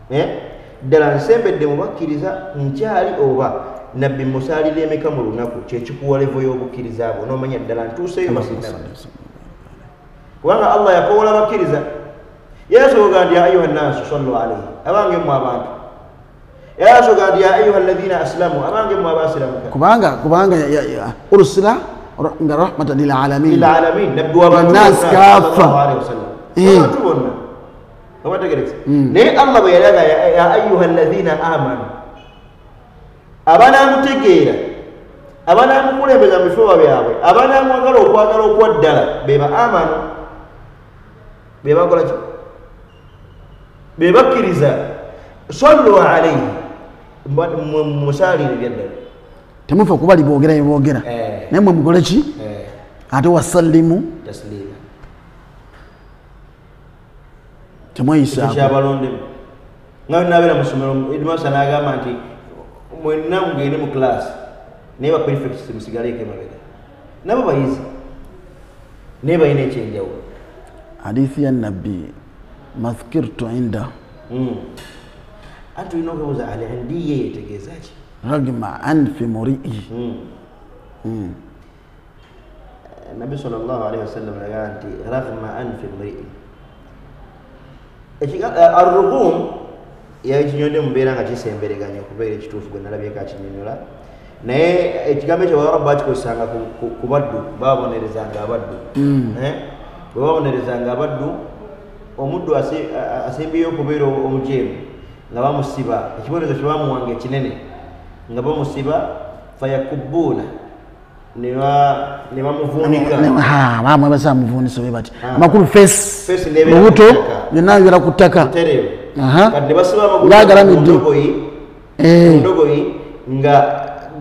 bwo ddala nsembedde mu bakkiriza nkyali oba nabbi musalira emeka mu lunaku kyekikuwa levo y'obukkiriza bwo n'omanya ddala ntuuseeyo basinaba kubanga Allah yakoola abakkiriza yasoboga nti ya ayuha nnaasu sallu alayhi abange mu abantu yasoboga nti ya ayuha alladhina aslamu abange mu abasiramuka kubanga urusila nga rahmatan lil alamin nabbi w'abantu kaffa abantu bonna obategereza naye Allah bwe yalaga ya ayuha alladhina amanu abanaamutegeera abanaamukulembeza mu bifuba byabwe abanaamwagala okwagala okwaddala beba amanu bebakola ki bebakkiriza sallu alayhi musalire byaddala temufa kuba liboogera yeboogera naye mwe mukole ki ate wasallimu taslima temweyisaamu kyabalondemu nga nabeera mu ssomero edimasa n'agamba nti mwenna mugende mu class naye baprefects musigaleeko emabega nabo bayizi naye balina ekyenjawulo hadithi ya nabbi mathkirtu inda anti tulina okwebuuza al-indiye yetegeeza ki ragma anfi murii nabbi sallallahu alayhi wasallam alaga nti ragma anfi murii arrugum yakinyonde mubeera nga kisembereganya okubeera ekituufu gwe nalabyeko akinyonyola naye ekigambo ekyo baba bakikozesanga ku baddu bababonerezanga abaddu bwe babonerezanga abaddu omuddu asembiyo okubeera omujeemu nga bamusiba ekibonerezo kye bamuwanga ekinene nga bamusiba fayakubuuna ne bamuvuunika bamwe basamuvunisa bwe bati amakulu fesi obuto byonna bibera ku ttaka kadde basiba amagulumundogoyi nga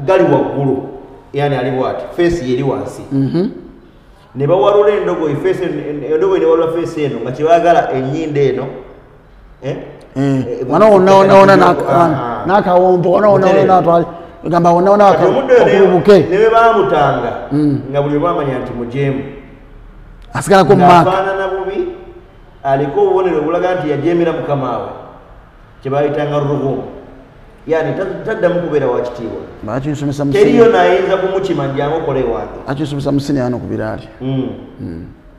gali waggulu yani ali bwati fesi yeri wansi ne bawalula endogoyi endogoyi newalula fesi eno nga kyebagala ennyinda eno wanawonaona nakawompo wanawonaona gamba wanaona okubuke newe bamutanga nga buli bamanya nti mujeemu asigala ko maka afaanana bubi aliko obubonero obulaga nti yajemera mukama we kyebayitanga rughum, yani taddamu kubeera wa kitiibwa. Bakinsomesa mu teriyo nayinza kumukima njangu okole wange. Akinsomesa mu siniya ku biraali.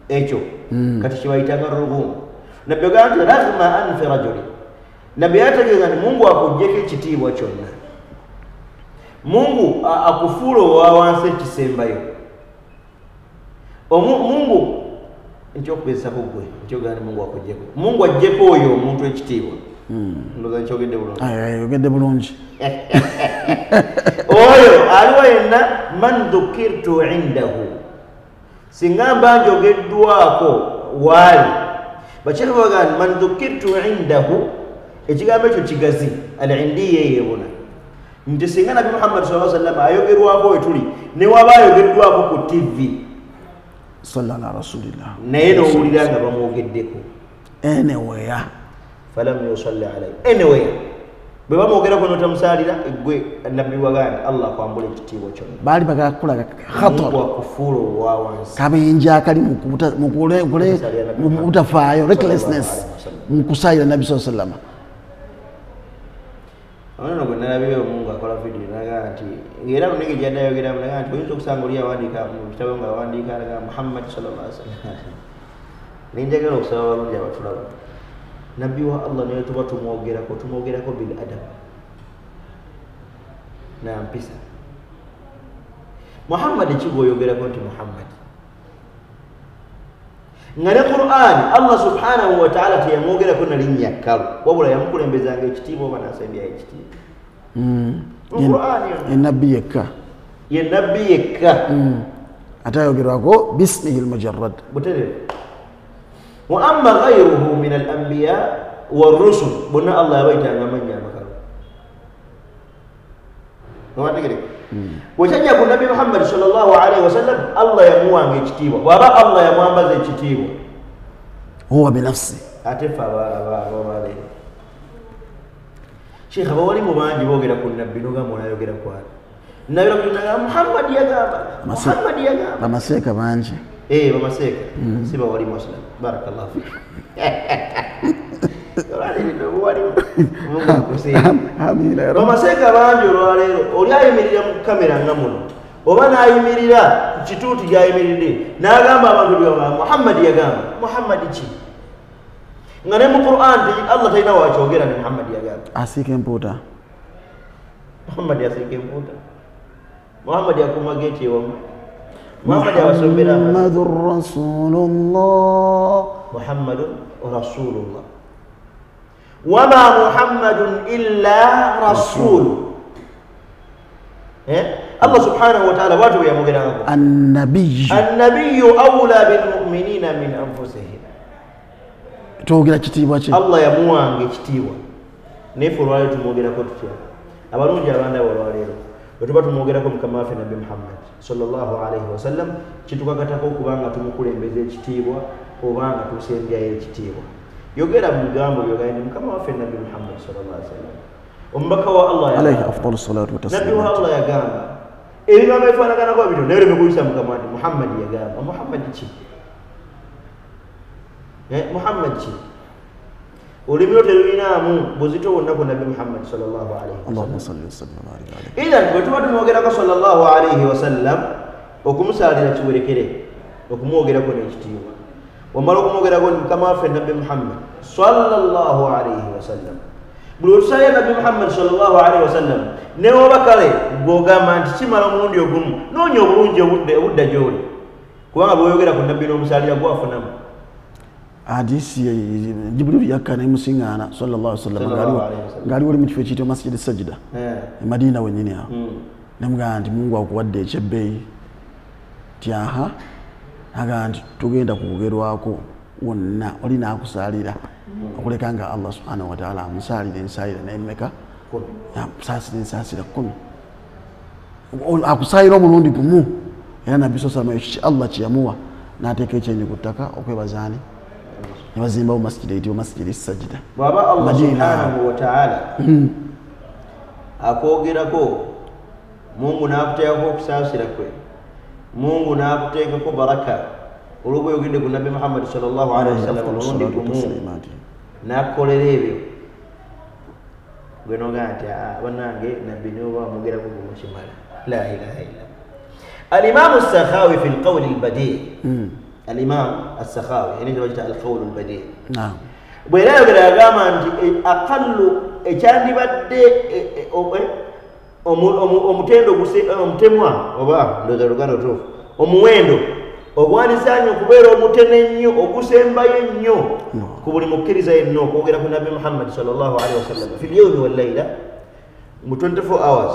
Ekyo kati kyebayitanga rughum. Nabbi agamba nti raghma anfi rajuli, nabbi ategeeza nti Mungu akuggyeko ekitiibwa kyonna. Mungu akufuula owa wansi ekisembayo. Mungu nkyokugezesa kugwe nkyogera nti Mungu akuggyeko. Mungu aggyeko oyo omuntu ekitiibwa. Ndowooza nkyogedde bulungi. Oyogedde bulungi. Oyo aliwo yenna man dhukirtu indahu, singa mba njogeddwako waali. Bakyefu bagamba man dhukirtu indahu, ekigambo ekyo kigazi, al-indiya yebuna. Nti singa Nabi Muhammad sallallahu alaihi wasallam ayogerwako we tuli, ne waba ayogeddwako ku TV sallallahu alaihi rasulillah, naye n'owulira nga bamwogeddeko anywhere, falam yusalli alayhi anywhere. Bwe bamwogerako n'otamusaalira eggwe nabbi waganda Allah akwambula ekitiibwa kyonna. Baali bagakulaga khatar wakufuula owa wansi, kabenja akali mu butafaayo, recklessness mu kusaayira Nabi sallallahu alaihi wasallam. Ono gwe nalabye Mungu akola video naga nti ngera munenge gyadayogera naga nti oyinza okusanga oli awandiika mu kitabo nga awandiika naga Muhammad sallallahu alaihi wasallam. Ninjagala okusaba balungi abatulaba, nabbi wa Allah naye tuba tumwogerako bil adab na mpisa. Muhammad ekigwoyogerako nti Muhammad nga ne Qur'an Allah subhanahu wa ta'ala teyamwogerako na linnya kkalu, wabula yamukulembezanga ekitiibwa oba n'asembyayo ekitiibwa. Nabbi yekka, ye nabbi yekka ate ayogerwako bismihi al-mujarrad butereevu. Wa amma ghayruhu min al-anbiya war-rusul, bonna Allah yabayitanga amannya amakalu. Owategereka bwekyajja ku Nabi Muhammad sallallahu alaihi wasallam, Allah yamuwanga ekitiibwa. Bw'aba Allah yamwambaza ekitiibwa huwa binafsi, ate fe abaleero Sheikh abawalimu bangi boogera ku nabbi nogamba onayogera kwali nabiraga Muhammad yagamba, Muhammad yagamba. Bamaseeka bangi, bamaseeka si bawalimu wasalamu. Barakallahu fik. Bamaseeka bangi olwaleero oli ayimirira mu kamera nga muno, oba n'ayimirira ku kituuti gy'ayimiridde n'agamba abantu byaba Muhammad yagamba. Muhammad ki? Nga ne mu Qur'an Allah talina wakyogera ni Muhammad yagamba. Asiika empuuta. Muhammad asiika empuuta. Muhammad yakuma geeti ewamu. Muhammad abasombera Muhammadur Rasulullah. Muhammadun Rasulullah. Wama Muhammadun illa rasul. Allah subhanahu wa ta'ala watu yamugerako annabiyyu awla bil mu'minina min anfusihim. Twogera kitiibwa kye Allah yamuwanga ekitiibwa, naye fe olwaleero tumwogerako tutya? Abalungi abanda olwaleero bwe tuba tumwogerako mukama waffe Nabbi Muhammad sallallahu alaihi wasallam, kitukakatako okubanga tumukulembeza ekitiibwa obanga tusembyayo ekitiibwa. Yogera mu bigambo byogenda mukama waffe Nabbi Muhammad sallallahu alaihi wasallam, omubaka wa Allah alayhi afdalu salatu wa taslim. Nabbi wa Allah yagamba ebigambo ebifaanaganako bityo naye oleme mukama nti Muhammad yagamba. Muhammad ki? Muhammad ki? Olulimi lwo terulinaamu buzito bwonna ku Nabbi Muhammad sallallahu alaihi wasallam. Allahumma salli wa sallim alayhi. Idhan bwe tuba tumwogerako sallallahu alaihi wasallam, okumusaalira kiwerekere okumwogerako n'ekitiibwa. Wamala okumwogerako ni mukama waffe Nabbi Muhammad sallallahu alaihi wasallam. Buli otusaalira Nabbi Muhammad sallallahu alaihi wasallam ne woba kale gw'ogamba nti kimala omulundi ogumu noonya obulungi obudda gy'oli, kubanga bw'oyogera ku Nabbi n'omusaalira gwafunamu. Hadisi Jibril yakka nemusiŋŋaana sallallahu alaihi wasallam ngaali wali mu kifo ekiyitibwa Masjid Sajida Madina wennyini awo, nemugamba nti Mungu akuwadde ekyebbeeyi ti aha, agamba nti tugenda kuwogerwako wonna, oli naakusaalira okuleka nga Allah subhanahu wa ta'ala amusaalira ensaalira nemmeka, amusaasira ensaasira 10, akusaalira omulundi gumu. Era Nabbi sallallahu alaihi wasallam Allah kyeyamuwa n'ateeka ekyenyi ku ttaka okwebazaani, ne bazimbawo masjidi eyitibwa Masjidi Sajida. Bw'aba Allah subhanahu wa ta'ala akwogerako, Mungu n'akuteekako okusaasira kwe, Mungu n'akuteekako baraka olw'okuba oyogedde ku Nabbi Muhammad sallallahu alaihi wasallam omulundi gumu, n'akukolera ebyo gwe noga nti bannange nabbi niwe bamugerako gumukimala la ilaha illa al-imam as-sakhawi fi al-qawl al-badi' al-imam as-sakhawi yani wajta al-qawl al-badi' naam bwera yogera yagamba nti aqallu ekyandibadde omutendo omutemwa oba ndoza luganda otuufu omuwendo ogwanisaanye okubeera omutene ennyo ogusembayo ennyo ku buli mukkiriza yenna okwogera ku nabbi muhammad sallallahu alaihi wasallam fi lyawmi wallayla mu 24 hours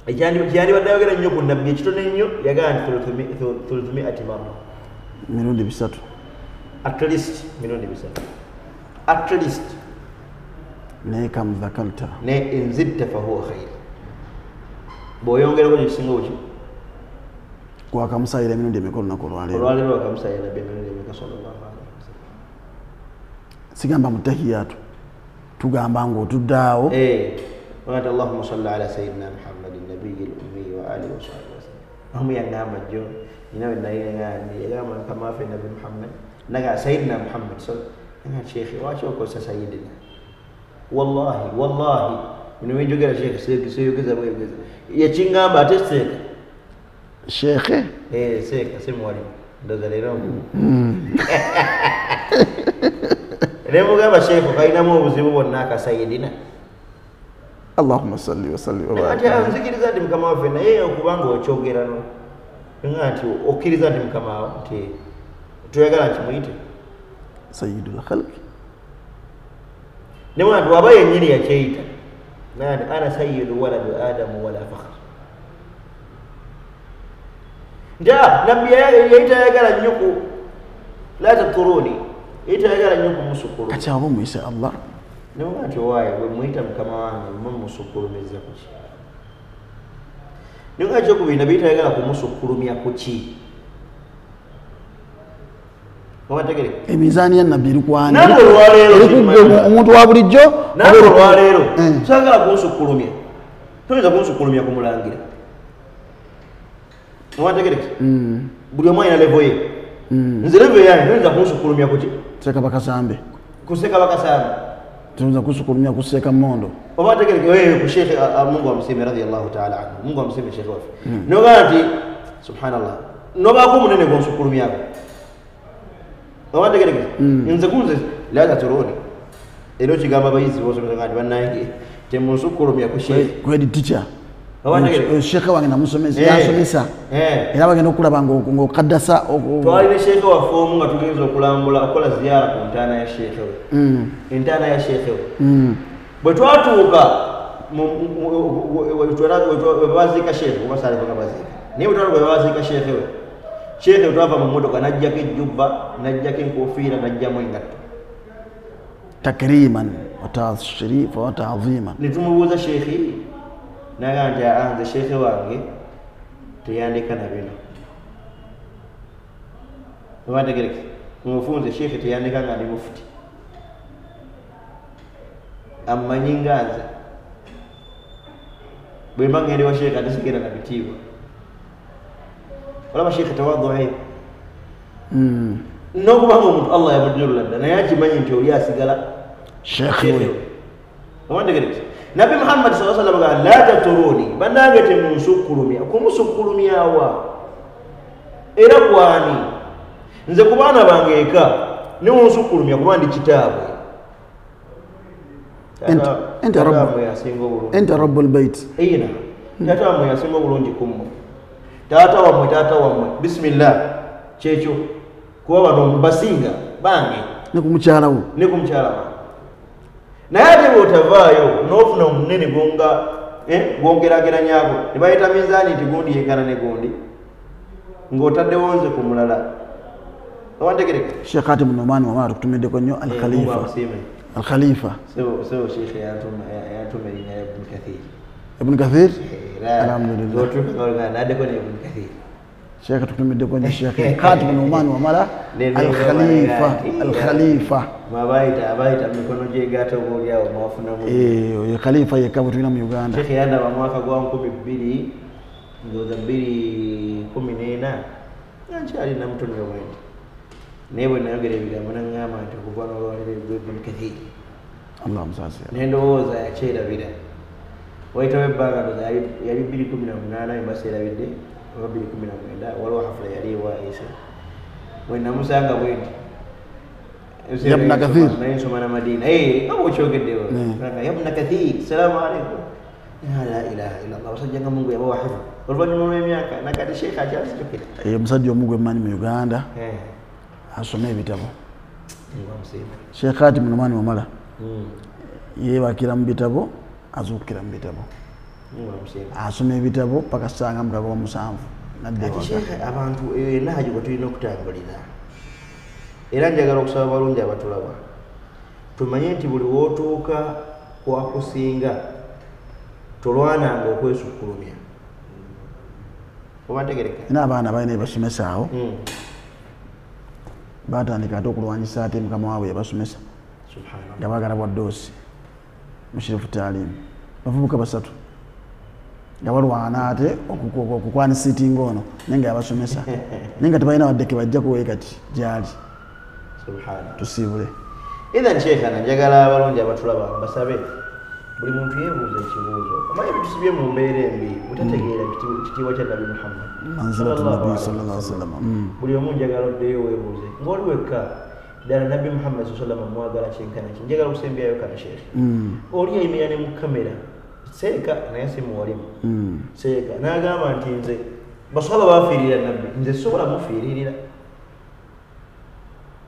ekyandibadde ayogera nnyo ku nabbi ekitono ennyo yagamba nti thuluthmiati marra mirundi 3 at least mirundi 3 at least ne kam dhakalta ne inzidta fahuwa khair bw'oyongerako ekisinga ki gwakamusayira emirundi emikolo nako olwaleero wakamusayira emirundi emika sallallahu alaihi wasallam sigamba mutahiyatu tugamba ng'otuddaawo wati allahumma salli ala sayidina muhammadin nabiyyi al-ummi wa alihi wa sahbihi wasallam amu yangamba jjo ninawe nayengandi yagamba nkamaafe nabi muhammad naga sayidina muhammad nga shekhe lwaki okozesa sayidina wallahi niwenjogera shekhe seyogeza bweyogeza yekingamba ate seeka shekhe seeka simuwalimu ndoza leero nemugamba shekhe kalinamu obuzibu bwonna akasayidina allahumma salli wa salli wa barik nzikiriza nti mukama waffe naye okubanga okyogera no nga nti okkiriza nti mukama wo nti toyagala nkimuyite sayyidul khalqi ne mwana waba yennyini yakyeyita nani ana sayyidu waladu adamu wala fakhr nja nabbi yayita yagala nnyo ku la taturuni yayita yagala nnyo ku musukulu kati abo muyise allah ne mwana nti owaaye bwe muyita mukama wange mumusukulumiza ku ki ne nga kyokubiri nabbi yayita yagala kumusukulumya ku ki emizaani ya nabbi eri kwani omuntu wa bulijjo olwaleero sagala kunsukulumya toyinza kunsukulumya kumulangira owategereki buli omu alina levo ye nze levo yange toyinza kunsukulumya kuki seka bakasambe kuseka bakasambe toyinza kunsukulumya kuseka mondo oba tegereki wewe ku shekhe mungu amusime radiyallahu taala anhu mungu amusime shekhe waffe nogaa nti subhanallah nobaako omunene gonsukulumyako awantegereke nze kunze laza turoni ero kigamba abayizi bosomesa kati bannange temunsukulumya ku shekhe kwedi teacher shekhe wange namusomesa yansomesa era bagenda okulaba ng'okaddasa twalina shekhe waffe omu nga tugenza okulambula okukola ziyara ku ntaana ya shekhe we entaana ya shekhe we bwe twatuuka webaziika shekhe obasaleka baziika naye bwe twatuuka webaziika shekhe we shekhe utava mu motoka najjako ejjubba najjako enkofiira najjamu engatto takriman wa tashrifa wa ta'ziman ne tumubuuza shekhi naga nti nze shekhe wange teyandika na bino obategereke mumufunze shekhe teyandika nga ndi mufuti ammanyi nga nze bwe mba ngende wa shekhe ate sigenda na bitiibwa olaba shekhe tawaddu'i n'okubanga omuntu allah yamujjulula dda naye akimanyi nti oli asigala shekhe we owantegereke nabbi muhammad saa sallam gaa la taturuni bannange temunsukulumya kumusukulumyawa era kwani nze ku baana bange eka niwonsukulumya kuba ndi kitaabwe enta rabbul bait ina taata wammwe yasinga obulungi kummwe taata wammwe bisimillah kyekyo kuba bano mubasinga bange ne ku mukyala wo naye ate bw'otavaayo n'ofuna omunene gwongerageranyako ne bayita minzaani nti gundi yenkana ne gundi ng'otaddewo nze ku mulala owantegereka Sheikh Hatim Nomani wamala tukutumiddeko nnyo al-Khalifa sebo shekhe yantuma erinnya ya Ibn Kathir alhamdulillah naddeko ne Ibn Kathir Sheikh tukutumiddeko nnyo Sheikh Hatim Nomani wamala al-Khalifa abaita mikono gyegata obaolyawo mwafunamu oyo Khalifa yekka bwe tulina mu Uganda Sheikh yandaba mwaka gwa 2000 ndowooza 2014 nkyali namutonera bwendi naye bwe nayogera ebigambo naŋŋamba nti okuva n'olwaliro Ibn Kathir Allah msasi nendowooza yakyerabira wayitawo ebbanga ndoza yali 2018 embasa erabidde oba 2019 waliwo hafula yali ewaayise bwenamusanga bwenti Yabna Kathir naye nsoma na Madina aba okyogeddewo Yabna Kathir salaamu alaikum la ilaha illallah basajja nga Mungu yabawa hifdh oluvannyuma lw'emyaka nakati sheekh akyazijjukira omusajja omu gwe mmanyi mu Uganda asoma ebitabo Sheikh Khatim Numani Wamala yeebakira mu bitabo azuukira mu bitabo asoma ebitabo paka ssanga mutabo wa musanvu nadde abantu enaaji gwe tulina okutambulira era njagala okusaba balungi abatulaba tumanye nti buli wootuuka kwakusinga tolwananga okwesukkulumya obategereka n'abaana balina ebasomesa awo batandika ate okulwanyisa ate mukama waabwe yabasomesa nga baagala bwa ddoosi mushirifu taalimu bavubuka basatu nga balwana ate okukwanisa itinga ono naye nga yabasomesa naye nga tebalina wadde ke bajja kuwe kati gyali tusiibule ithan sheekhana njagala abalungi abatulaba basabe buli muntu yeebuuza ekibuuzo omanyi bitusibye mu mbeera embi mutategeera kitiibwa kya nabi Muhammad buli omu njagala oddeyo weebuuze ng'oli wekka ddala nabi Muhammad mwagala kyenkana ki njagala okusembyayo kana sheekhe oli yayimira ne mu kamera seeka naye si muwalimu seeka n'agamba nti nze baswaba bafiirira nabbi nze sobola mufiiririra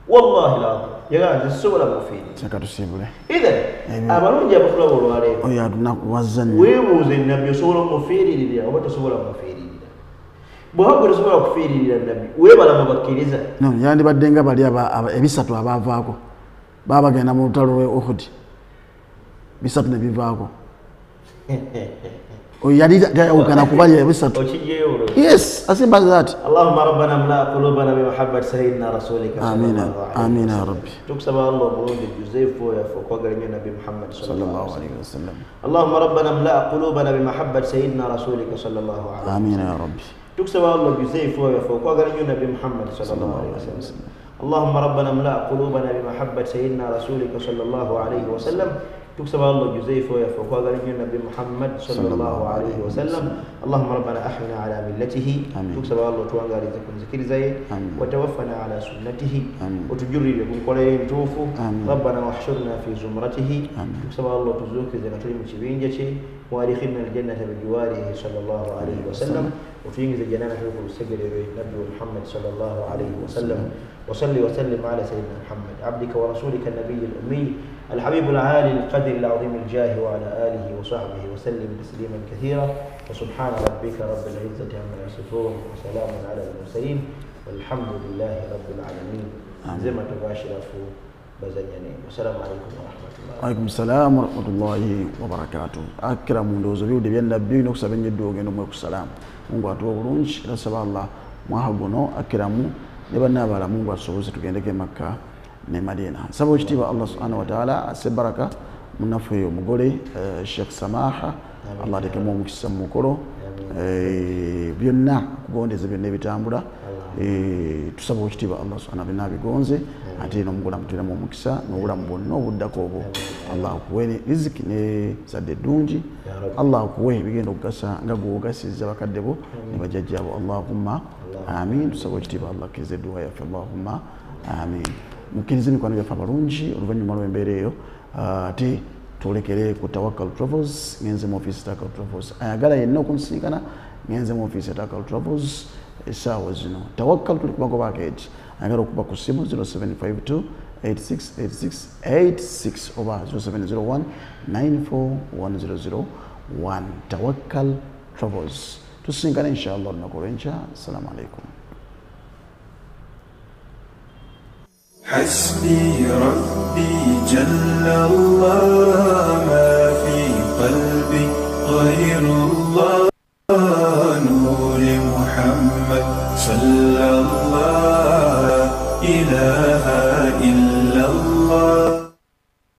wallahi lazim yagamba nze sobola mufiirira seka tusiibule ithan abalungi abatulaba olwaleero oyo atunakuwazza nnyo weebuuze nabbi osobola omufiiririra oba tosobola mufiiririra bw'oba tosobola kufiiririra nabbi weebala mu bakkiriza yandibadde nga bali ebisatu abaavaako baba bagenda mu lutalo lwe Uhud bisatu ne bivaako yali yawukana kubali ebisatu yes asimba that Allahumma rabbana mla qulubana bi mahabbati sayyidina rasulika amin ya rabbi tukusaba Allah mulungi juzeefu yafu kwagala nnyo nabi Muhammad sallallahu alaihi wasallam Allahumma rabbana mla qulubana bi mahabbati sayyidina rasulika sallallahu alaihi wasallam amin ya rabbi tukusaba Allah juzeefu yafu kwagala nnyo nabi Muhammad sallallahu alaihi wasallam اللهم ربنا املأ قلوبنا بمحبة سيدنا رسولك صلى الله عليه وسلم تكسب الله جزيف ويفوق وقال النبي محمد صلى الله عليه وسلم اللهم ربنا أحينا على ملته تكسب الله توانغا رزقنا ذكر زي وتوفنا على سنته وتجري لكم قلين توفو ربنا واحشرنا في زمرته تكسب الله تزوك زي نتريم تبينجتي وادخلنا الجنة بجواره صلى الله عليه وسلم وتينجز الجنانة حيث السجل النبي محمد صلى الله عليه وسلم وصلي وسلم على سيدنا محمد عبدك ورسولك النبي الأمي الحبيب العالي القدر العظيم الجاه وعلى آله وصحبه وسلم تسليما كثيرا وسبحان ربك رب العزة عما يصفون وسلام على المرسلين والحمد لله رب العالمين زي ما تباشروا بزنيني والسلام عليكم ورحمة الله وعليكم السلام ورحمة الله وبركاته أكرم دوزو بيو دبيان نبي نكسا بني دوغي نمو السلام Mungu atuwa bulungi era saba Allah mwaha guno akiramu ne bannabala Mungu asoboze tugendeke Makka ne Madina saba okitiibwa Allah subhanahu wa ta'ala asse baraka munafu omugole Sheikh Samaha Allah atekemu omukisa mu mukolo byonna kugondeza byonna ebitambula tusaba okitiibwa Allah subhanahu wa ta'ala bigonze ate n'omugula mutiramu omukisa n'obulamu bwonna obuddako obwo Allah akuwe riziki ne zadde ddungi Allah akuwe bigenda okugasa nga gw'ogasizza bakadde bo ne bajjajjaabo Allahumma amin tusaba okitiibwa Allah akkirize edduwa yaffe Allahumma amin mukkirize mikwano byaffe abalungi oluvannyuma lw'embeera eyo ate tulekere ku Tawakkal Travels ngenze mu office Tawakkal Travels ayagala yenna okunsinkana ngenze mu office Tawakkal Travels essaawa zino Tawakkal tuli kubako package ayagala okuba ku simu 0752 868686 oba 0701 941001 Tawakkal Travels tusinkana inshallah olunaku olw'enkya assalamu alaikum حسبي ربي جل الله ما في قلبي غير الله نور محمد صلى الله إله إلا الله